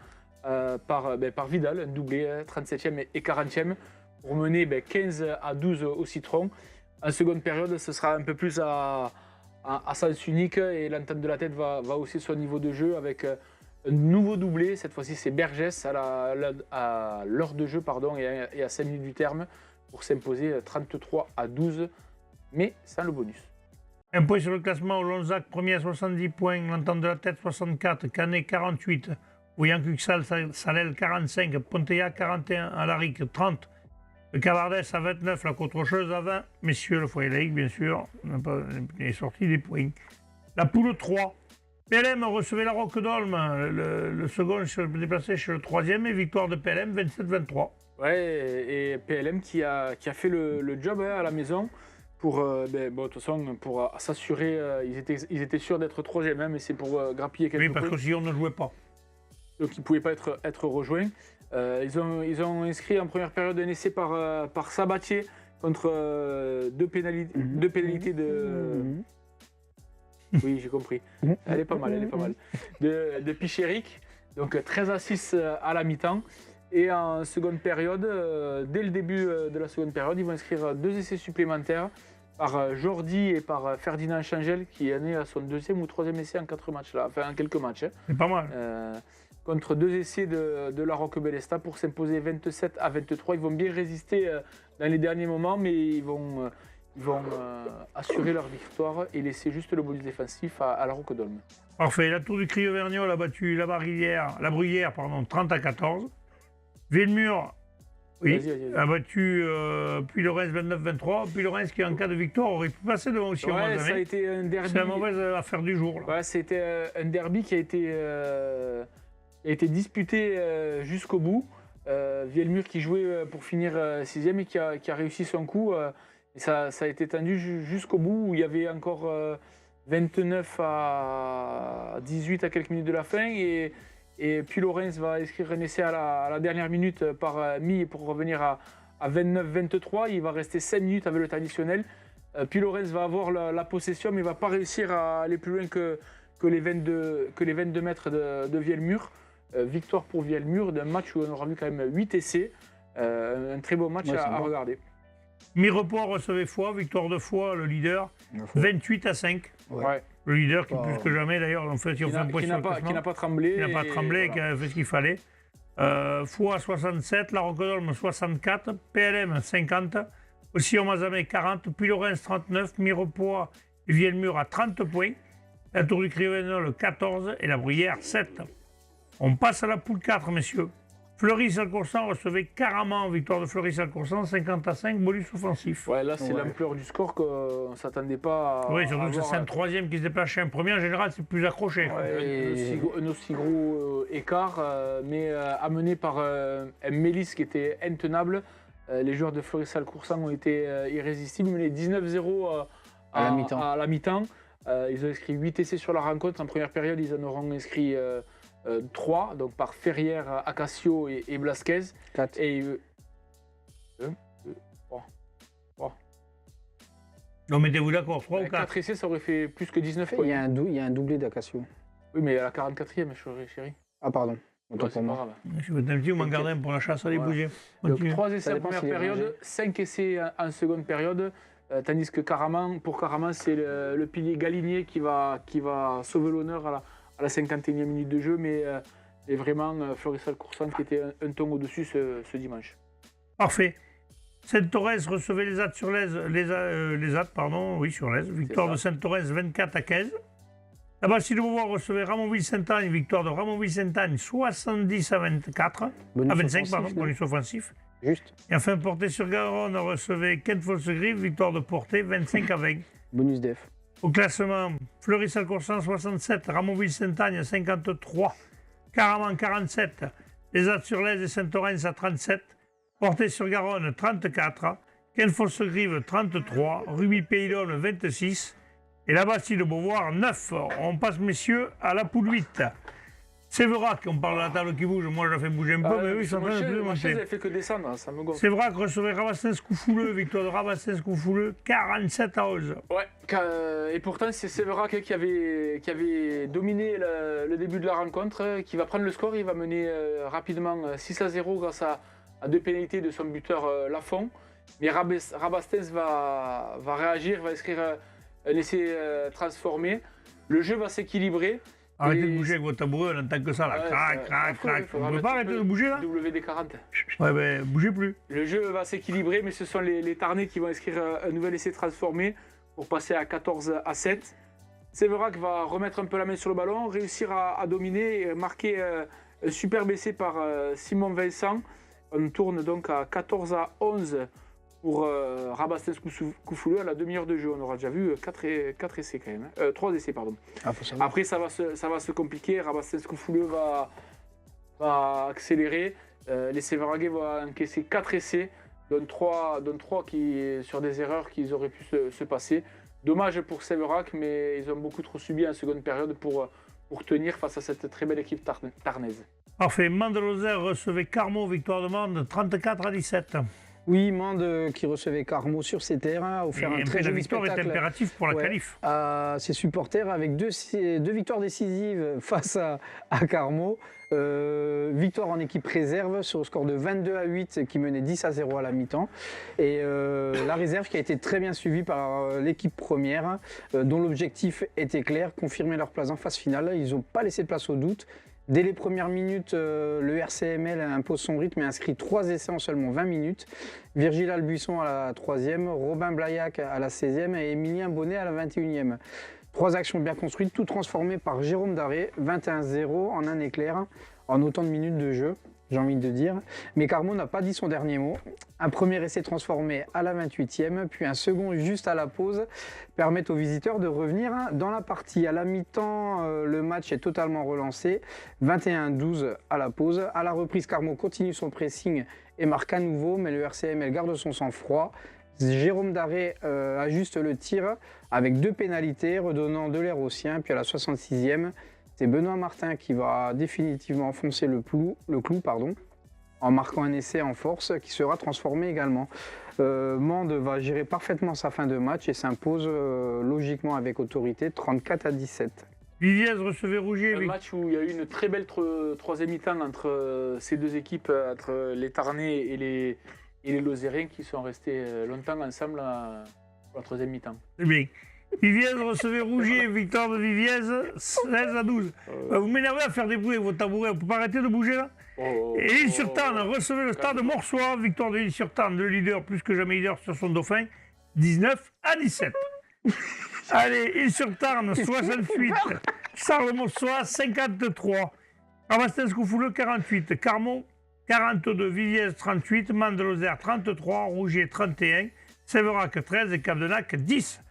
par Vidal, un doublé 37e et 40e, pour mener 15-12 au Citron. En seconde période, ce sera un peu plus à sens unique et l'entente de la tête va hausser son niveau de jeu avec un nouveau doublé. Cette fois-ci, c'est Bergès à l'heure de jeu et à 5 minutes du terme pour s'imposer 33-12, mais sans le bonus. Un point sur le classement, Olonzac premier à 70 points, l'entente de la tête 64, Canet 48, Ouillan-Cuxal, Salel 45, Ponteilla 41, Alaric 30, le Cabardès à 29, la Contre-Chose à 20, messieurs, le foyer laïque, bien sûr, il est sorti des points. La poule 3, PLM recevait la Roque d'Olme, le second se déplaçait chez le troisième et victoire de PLM 27-23. Ouais, et PLM qui a fait le job à la maison pour, de toute façon, pour s'assurer, ils étaient sûrs d'être troisième, hein, mais c'est pour grappiller quelques points. Oui, parce que si on ne jouait pas. Donc ils ne pouvaient pas être rejoints. Ils ont inscrit en première période un essai par Sabatier contre deux pénalités de... Oui, j'ai compris. Elle est pas mal. De Pichéric. Donc 13-6 à la mi-temps. Et en seconde période, dès le début de la seconde période, ils vont inscrire 2 essais supplémentaires par Jordi et par Ferdinand Changel, qui en est à son 2e ou 3e essai en 4 matchs, là, enfin en quelques matchs. Hein. C'est pas mal. Contre 2 essais de la Roque Bellesta pour s'imposer 27-23. Ils vont bien résister dans les derniers moments, mais ils vont assurer leur victoire et laisser juste le bonus défensif à la Roque d'Olme. Parfait. La Tour du Crieux-Vergnol a battu la Bruyère 30-14. Villemur Oui, Vas-y. a battu Puy-Lorraine 29-23. Puy-Lorraine qui, en cas de victoire, aurait pu passer devant aussi au Ouais, ça a Mazamet. été un derby. C'est la mauvaise affaire du jour. Là. Ouais, c'était un derby qui a été disputé jusqu'au bout. Vielmur qui jouait pour finir 6e et qui a réussi son coup. Et ça a été tendu jusqu'au bout où il y avait encore 29 à 18 à quelques minutes de la fin. Et puis Lorenz va inscrire un essai à la dernière minute par Mi pour revenir à 29-23. Il va rester 5 minutes avec le temps additionnel. Puis Lorenz va avoir la possession, mais il ne va pas réussir à aller plus loin que les 22 mètres de Vielmur. Victoire pour Vielmur d'un match où on aura vu quand même 8 essais. Un très beau match à regarder. Mirepoix recevait Foix, victoire de Foix, le leader, 28-5. Ouais. Le leader qui, plus que jamais d'ailleurs, en fait, Qui n'a pas tremblé. Il n'a pas tremblé, qui a fait ce qu'il fallait. Foix 67, La Roquedolme 64, PLM 50, aussi au Mazamet 40, puis Lorraine 39, Mirepoix et Vielmur à 30 points, la Tour du Crivenol 14 et la Bruyère 7. On passe à la poule 4, messieurs. Fleury-Salcoursan recevait Caraman, victoire de Fleury-Salcoursan, 50-5, bonus offensif. Ouais, là, c'est l'ampleur du score qu'on ne s'attendait pas à. Oui, surtout que c'est un troisième qui se déplace chez un premier. En général, c'est plus accroché. Un aussi gros écart, mais amené par un Mélis qui était intenable. Les joueurs de Fleury-Salcoursan ont été irrésistibles. Ils menaient 19-0 à la mi-temps. Ils ont inscrit 8 essais sur la rencontre. En première période, ils en auront inscrit 3, donc par Ferrière, Acacio et Blasquez. 4. Et 3. Non, mettez-vous d'accord, 3 ou 4. 4 essais, ça aurait fait plus que 19 points. Il y a un doublé d'Acacio. Oui, mais à la 44e, chérie. Ah, pardon. Ouais, c'est pas grave. Je vous dis, vous m'en gardez un pour la chasse à les bouger. Donc 3 essais en première période, 5 essais en seconde période. Tandis que pour Caraman, c'est le pilier Galinier qui va sauver l'honneur à la 51e minute de jeu, mais vraiment Fleury-Salcoursan qui était un ton au-dessus ce dimanche. Parfait. Sainte-Thorez recevait les Attes sur l'Aise, sur l'Aise. Victoire de Sainte-Thorez 24-15. La Bastille de Beauvoir recevait Ramonville-Sainte-Anne, victoire de Ramonville-Sainte-Anne 70-24. Bonus 25, offensif, pardon, non bonus offensif. Juste. Et enfin, Portée-sur-Garonne recevait Kent-Fossegrive, victoire de Portée 25-20. Bonus def. Au classement, Fleury-Salcoursan 67, Ramonville-Sainte-Agne 53, Caraman 47, les Attes-sur-l'Aise et Sainte-Thorens à 37, Portée-sur-Garonne 34, Kent-Fossegrive 33, Rubis-Pays-d'Aulne 26 et la Bastille de Beauvoir 9. On passe, messieurs, à la poule 8. Séverac, on parle de la table qui bouge, moi je la fais bouger un peu, mais eux ils sont en train de plus monter. Elle fait que descendre, ça me gonfle. Séverac recevait Rabastens-Coufouleux, victoire de Rabastens-Coufouleux 47-11. Ouais, et pourtant c'est Séverac qui avait dominé le début de la rencontre, qui va prendre le score, il va mener rapidement 6-0 grâce à 2 pénalités de son buteur Lafont. Mais Rabastens va réagir, va inscrire un essai transformé. Le jeu va s'équilibrer. Arrêtez de bouger avec votre tabouret, on entend que ça, là. Crac. On ne peut pas arrêter de bouger, là WD-40. Ouais, ben, bougez plus. Le jeu va s'équilibrer, mais ce sont les Tarnais qui vont inscrire un nouvel essai transformé pour passer à 14-7. Séverac va remettre un peu la main sur le ballon, réussir à dominer et marquer un superbe essai par Simon Vincent. On tourne donc à 14-11 pour Rabastens-Coufouleux à la demi-heure de jeu. On aura déjà vu 4 essais quand même. 3 essais, pardon. Après, ça va se compliquer. Rabastens-Coufouleux va accélérer. Les Séveraguais vont encaisser 4 essais, dont 3 sur des erreurs qui auraient pu se passer. Dommage pour Séverac, mais ils ont beaucoup trop subi en seconde période pour tenir face à cette très belle équipe tarnaise. Parfait. Mande-Lozère recevait Carmaux, victoire de Mende 34-17. Oui, Mende qui recevait Carmaux sur ses terrains a offert un très joli spectacle. La victoire est impérative pour la qualif. À ses supporters avec deux victoires décisives face à Carmaux. Victoire en équipe réserve sur le score de 22-8 qui menait 10-0 à la mi-temps. Et la réserve qui a été très bien suivie par l'équipe première dont l'objectif était clair, confirmer leur place en phase finale. Ils n'ont pas laissé de place au doute. Dès les premières minutes, le RCML impose son rythme et inscrit 3 essais en seulement 20 minutes. Virgile Albuisson à la 3e, Robin Blaillac à la 16e et Emilien Bonnet à la 21e. 3 actions bien construites, tout transformées par Jérôme Daré, 21-0 en un éclair, en autant de minutes de jeu. j'ai envie de dire. Mais Carmo n'a pas dit son dernier mot. Un premier essai transformé à la 28e, puis un second juste à la pause, permettent aux visiteurs de revenir dans la partie. À la mi-temps, le match est totalement relancé. 21-12 à la pause. À la reprise, Carmo continue son pressing et marque à nouveau, mais le RCML garde son sang-froid. Jérôme Daré ajuste le tir avec 2 pénalités, redonnant de l'air aux siens. Puis à la 66e, c'est Benoît Martin qui va définitivement enfoncer le clou, en marquant un essai en force qui sera transformé également. Mende va gérer parfaitement sa fin de match et s'impose logiquement avec autorité 34-17. Viviez recevait Rougier. Un match où il y a eu une très belle troisième mi-temps entre ces deux équipes, entre les Tarnais et les Lozériens qui sont restés longtemps ensemble pour la troisième mi-temps. C'est bien. Viviez recevait Rougier, victoire de Viviez, 16-12. Vous m'énervez à faire des bruits avec vos tabourets, on ne peut pas arrêter de bouger là. Et l'Île-sur-Tarn recevait le Stade Morsois, victoire de l'Île-sur-Tarn, le leader plus que jamais leader sur son dauphin, 19-17. Allez, Île-sur-Tarn, 68, Sarles-Morsois, 53, Rabastens-Coufouleux, 48, Carmont, 42, Viviez, 38, Mande-Lozère, 33, Rougier, 31, Séverac, 13 et Capdenac, 10.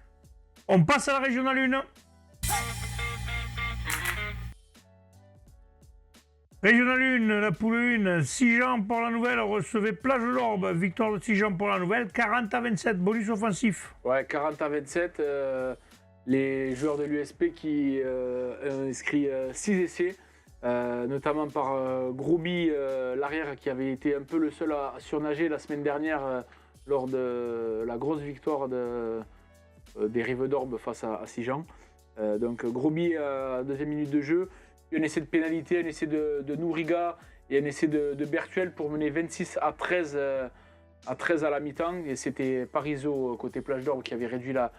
On passe à la régionale 1. Régionale 1, la poule 1, Sijan pour la Nouvelle recevait Plage de l'Orbe, victoire de Sijan pour la Nouvelle, 40-27, bonus offensif. Ouais, 40-27, les joueurs de l'USP qui ont inscrit 6 essais, notamment par Grouby, l'arrière qui avait été un peu le seul à surnager la semaine dernière lors de la grosse victoire des Rives d'Orbe face à Sijan. Donc Grouby à deuxième minute de jeu, un essai de pénalité, un essai de Nouriga et un essai de Bertuel pour mener 26-13 à la mi-temps. Et c'était Parisot côté Plage d'Orbe qui avait réduit la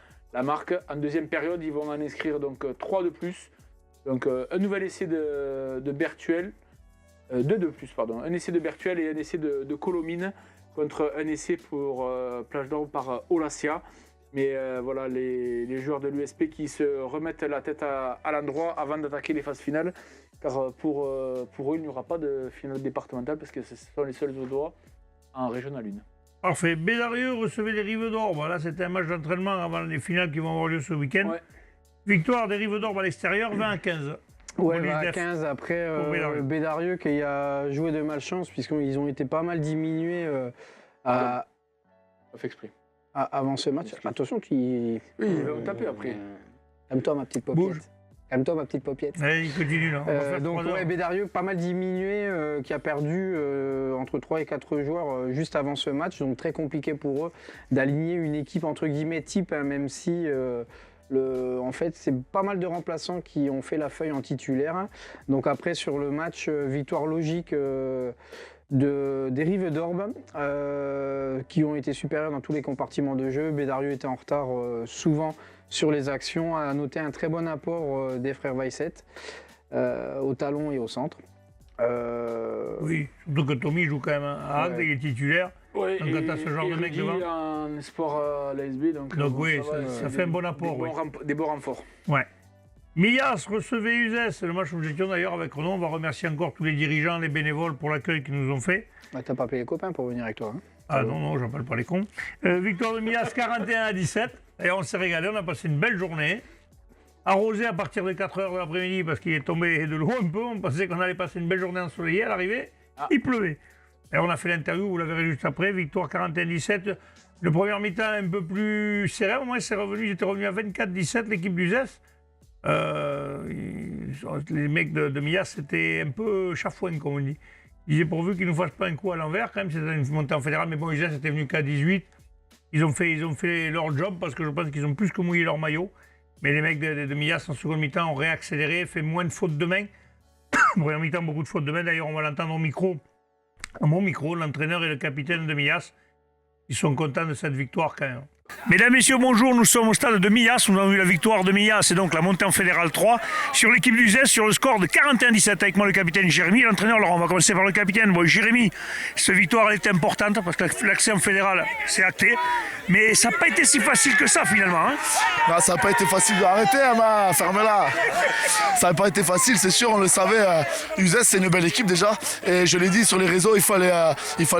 marque. En deuxième période, ils vont en inscrire donc 3 de plus. Donc un nouvel essai de Bertuel, 2 de plus pardon, un essai de Bertuel et un essai de Colomine contre un essai pour Plage d'Orbe par Olassia. Mais voilà, les joueurs de l'USP qui se remettent la tête à l'endroit avant d'attaquer les phases finales. Car pour eux, il n'y aura pas de finale départementale parce que ce sont les seuls Audois en régionale 1. Parfait. Bédarieux recevait les Rives d'Orbe. Là, c'était un match d'entraînement avant les finales qui vont avoir lieu ce week-end. Ouais. Victoire des Rives d'Orbe à l'extérieur, 20-15. Ouais, 20-15. Après, Bédarieux qui a joué de malchance puisqu'ils ont été pas mal diminués Pas fait exprès. Avant ce match. Attention, Oui, ils vont taper après. Calme-toi, ma petite paupiette. Calme-toi, ma petite paupiette. Allez, il continue là. Donc, ouais, Bédarieux, pas mal diminué, qui a perdu entre 3 et 4 joueurs juste avant ce match. Donc, très compliqué pour eux d'aligner une équipe entre guillemets type, hein, même si en fait, c'est pas mal de remplaçants qui ont fait la feuille en titulaire. Donc, après, sur le match, victoire logique. Des Rives d'Orbe qui ont été supérieurs dans tous les compartiments de jeu. Bédarieux était en retard souvent sur les actions. A noté un très bon apport des frères Weisset au talon et au centre. Oui, surtout que Tommy joue quand même à Agde, il est titulaire. Ouais, donc quand tu as ce genre de mec devant. En espoir à l'ASB. Donc oui, ça fait un bon apport. Des bons renforts. Ouais. Millas recevait Uzès, le match où nous étions d'ailleurs avec Renaud. On va remercier encore tous les dirigeants, les bénévoles pour l'accueil qu'ils nous ont fait. Bah, t'as pas appelé les copains pour venir avec toi. Hein. Ah non, j'appelle pas les cons. Victoire de Millas 41-17. Et on s'est régalé, on a passé une belle journée. Arrosé à partir de 4h de l'après-midi parce qu'il est tombé de l'eau un peu. On pensait qu'on allait passer une belle journée ensoleillée. À l'arrivée, il pleuvait. Et on a fait l'interview, vous la verrez juste après. Victoire 41-17. Le premier mi-temps un peu plus serré. Au moins, j'étais revenu à 24-17, l'équipe d'Uzès. Les mecs de Millas, c'était un peu chafouin, comme on dit. Ils disaient pourvu qu'ils ne nous fassent pas un coup à l'envers, quand même, c'était une montée en fédéral, mais bon, Uzès était venu qu'à 18. Ils ont fait leur job parce que je pense qu'ils ont plus que mouillé leur maillot. Mais les mecs de Millas, en seconde mi-temps, ont réaccéléré, fait moins de fautes de main. En première mi-temps, beaucoup de fautes de main. D'ailleurs, on va l'entendre au micro. À mon micro, l'entraîneur et le capitaine de Millas, ils sont contents de cette victoire quand même. Mesdames, Messieurs, bonjour, nous sommes au stade de Millas, nous avons eu la victoire de Millas et donc la montée en Fédéral 3 sur l'équipe d'Uzès sur le score de 41-17 avec moi le capitaine Jérémy, l'entraîneur Laurent. On va commencer par le capitaine. Bon, Jérémy, cette victoire elle est importante parce que l'accès en Fédéral c'est acté, mais ça n'a pas été si facile que ça finalement. Hein. Non, ça n'a pas été facile. Arrêtez, Emma, fermez-la. Ça n'a pas été facile, c'est sûr, on le savait. Uzès c'est une belle équipe déjà et je l'ai dit sur les réseaux, il fallait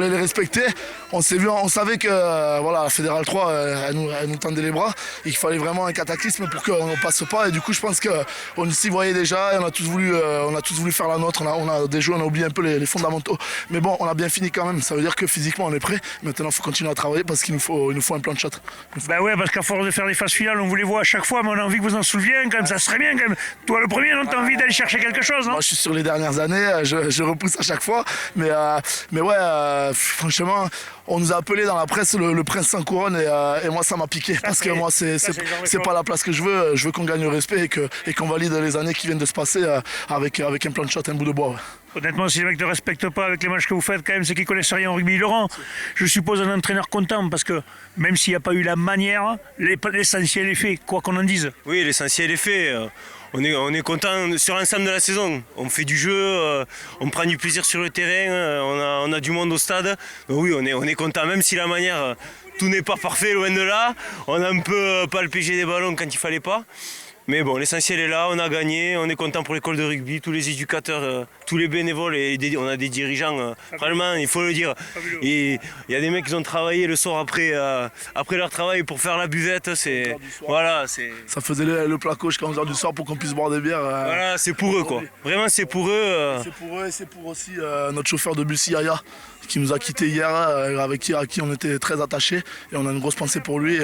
les respecter. On savait que voilà, la Fédéral 3 elle nous tendait les bras. Il fallait vraiment un cataclysme pour qu'on ne passe pas. Et du coup, je pense qu'on s'y voyait déjà et on a tous voulu faire la nôtre. On a des jeux, on a oublié un peu les fondamentaux. Mais bon, on a bien fini quand même. Ça veut dire que physiquement, on est prêt. Maintenant, il faut continuer à travailler parce qu'il nous faut un plan de shot. Bah ouais, parce qu'à force de faire des phases finales, on vous les voit à chaque fois, mais on a envie que vous en souviez quand même. Ça serait bien quand même. Toi, le premier, on a envie d'aller chercher quelque chose. Hein. Moi, je suis sur les dernières années. Je repousse à chaque fois. Mais ouais, franchement, on nous a appelé dans la presse le prince sans couronne et moi, ça m'a piqué. Parce que moi, c'est pas la place que je veux. Je veux qu'on gagne le respect et qu'on valide les années qui viennent de se passer avec un plan de shot, un bout de bois. Ouais. Honnêtement, si les mecs ne respectent pas avec les matchs que vous faites, quand même, c'est qu'ils connaissent rien au rugby. Laurent, je suppose un entraîneur content parce que même s'il n'y a pas eu la manière, l'essentiel est fait, quoi qu'on en dise. Oui, l'essentiel est fait. On est content sur l'ensemble de la saison. On fait du jeu, on prend du plaisir sur le terrain, on a du monde au stade. Donc oui, on est content, même si la manière, tout n'est pas parfait, loin de là. On a un peu pas le PG des ballons quand il fallait pas. Mais bon, l'essentiel est là, on a gagné, on est content pour l'école de rugby, tous les éducateurs, tous les bénévoles, et on a des dirigeants, vraiment, il faut le dire. Et il y a des mecs qui ont travaillé le soir après leur travail pour faire la buvette. Voilà, ça faisait le placo jusqu'à 11h du soir pour qu'on puisse boire des bières. Voilà, c'est pour eux quoi. Vraiment, c'est pour eux. C'est pour eux et c'est pour aussi notre chauffeur de bus, Yaya, qui nous a quittés hier, à qui on était très attachés. Et on a une grosse pensée pour lui.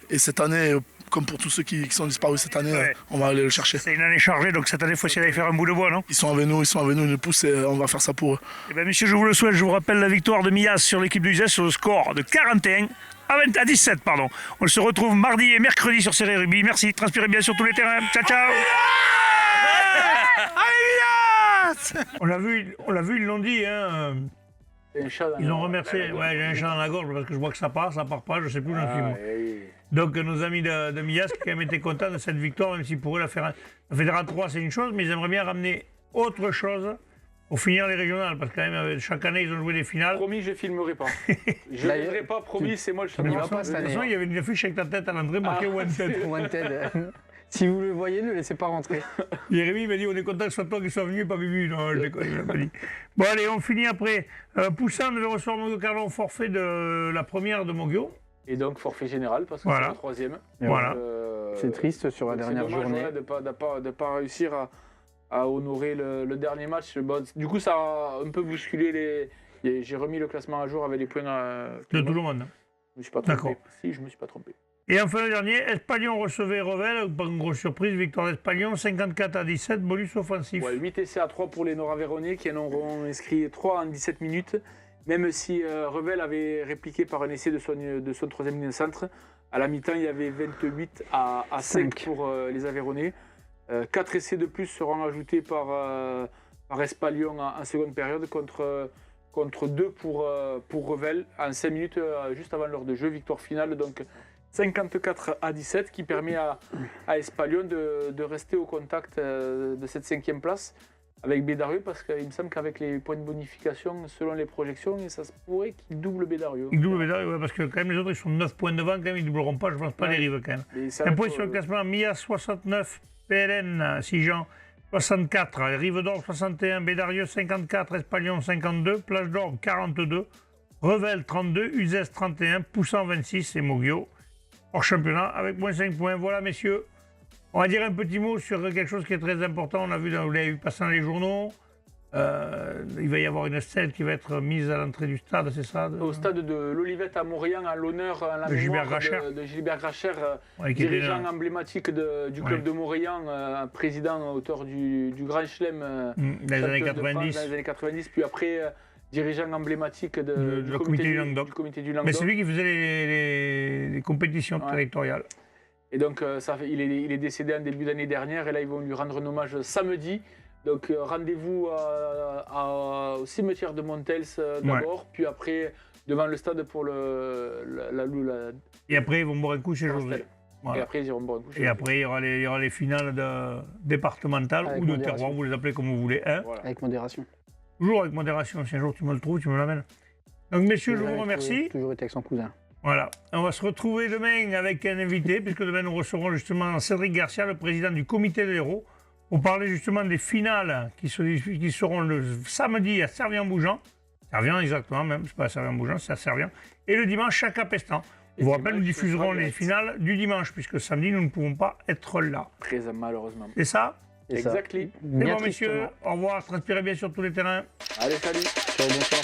Et cette année, comme pour tous ceux qui sont disparus cette année, ouais. On va aller le chercher. C'est une année chargée, donc cette année, il faut essayer d'aller faire un bout de bois, non? Ils sont avec nous, ils nous poussent et on va faire ça pour eux. Eh bien, messieurs, je vous le souhaite. Je vous rappelle la victoire de Millas sur l'équipe d'Uzès sur le score de 41 à 17. Pardon. On se retrouve mardi et mercredi sur Série Rugby. Merci, transpirez bien sur tous les terrains. Ciao, ciao. On l'a vu, ils l'ont dit. Hein. Ils ont remercié. Ouais, j'ai un chat dans la gorge parce que je vois que ça part pas, je sais plus où j'en suis. Moi. Donc nos amis de Millas qui quand même étaient contents de cette victoire, même si pour eux la Fédéral 3 c'est une chose, mais ils aimeraient bien ramener autre chose pour finir les régionales, parce que quand même chaque année ils ont joué des finales. Promis, je filmerai pas. Je ne filmerai pas, promis, c'est moi le champion. De toute façon, il y avait une affiche avec ta tête à l'entrée marquée Wanted. Wanted. Si vous le voyez, ne laissez pas rentrer. Jérémy m'a dit on est content que ce soit toi qui sois venu, pas Bibu. Non, je déconne, il m'a pas dit. Bon allez, on finit après. Poussin devait recevoir Mongo Carlon forfait de la première de Mongo. Et donc forfait général parce que c'est le troisième. Voilà. C'est triste sur la dernière journée. C'est dommage de pas réussir à honorer le dernier match. Bon, du coup, ça a un peu bousculé les. J'ai remis le classement à jour avec les points de tout le monde. Je me suis pas trompé. Si, je me suis pas trompé. Et enfin le dernier, Espalion recevait Revel, pas une grosse surprise, victoire d'Espalion, 54 à 17, bonus offensif. Ouais, 8 essais à 3 pour les Nord-Aveyronais qui en ont inscrit 3 en 17 minutes, même si Revel avait répliqué par un essai de son troisième ligne centre. À la mi-temps, il y avait 28 à 5 pour les Aveyronnais. 4 essais de plus seront ajoutés par Espalion en seconde période contre 2 pour Revel en 5 minutes juste avant l'heure de jeu, victoire finale donc 54 à 17 qui permet à Espalion de rester au contact de cette 5e place avec Bédarieux parce qu'il me semble qu'avec les points de bonification selon les projections, ça se pourrait qu'il double Bédarieux. Il double Bédarieux, ouais, parce que quand même les autres ils sont 9 points devant, quand même ils ne doubleront pas, je pense pas les rives quand même. Un point sur le classement, Millas 69, PLN Sijan 64, Rive d'Or 61, Bédarieux 54, Espalion 52, Plage d'Or 42, Revel 32, Uzès 31, Poussin 26 et Moguio hors championnat avec moins 5 points. Voilà messieurs, on va dire un petit mot sur quelque chose qui est très important. On a vu, vous l'avez vu passer dans les journaux, il va y avoir une stèle qui va être mise à l'entrée du stade, c'est ça Au stade de l'Olivette à Maurian, en l'honneur, en la mémoire de Gilbert Gracher, dirigeant emblématique du club de Maurian, président, auteur du Grand Chelem dans les années 90, puis après dirigeant emblématique du comité du Languedoc. Mais c'est lui qui faisait les compétitions territoriales. Et donc il est décédé en début d'année dernière et là ils vont lui rendre un hommage samedi. Donc rendez-vous au cimetière de Montels d'abord, puis après devant le stade pour Et après, ils vont boire un coup chez José. Voilà. Et après, ils iront boire un coup chez Et après, il y aura les finales départementales ou de terroir, vous les appelez comme vous voulez. Hein, voilà. Avec modération. Toujours avec modération. Si un jour tu me le trouves, tu me l'amènes. Donc, messieurs, je vous remercie. Toujours été avec son cousin. Voilà. On va se retrouver demain avec un invité, puisque demain, nous recevrons justement Cédric Garcia, le président du comité de l'Hérault, pour parler justement des finales qui seront le samedi à Servien-Bougeant. Servien, exactement, même. C'est pas à Servien-Bougeant, c'est à Servien. Et le dimanche à Capestan. Je vous rappelle, nous diffuserons les finales du dimanche, puisque samedi, nous ne pouvons pas être là. Présent, malheureusement. C'est ça? Exactement. C'est bon, messieurs. Au revoir. Transpirez bien sur tous les terrains. Allez, salut. Ciao, bonsoir.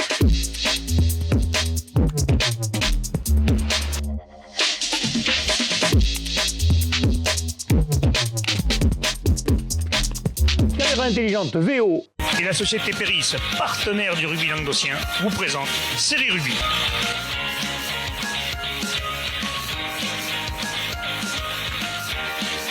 Caméra intelligente VO et la société Péris, partenaire du rugby languedocien, vous présente Série Rugby.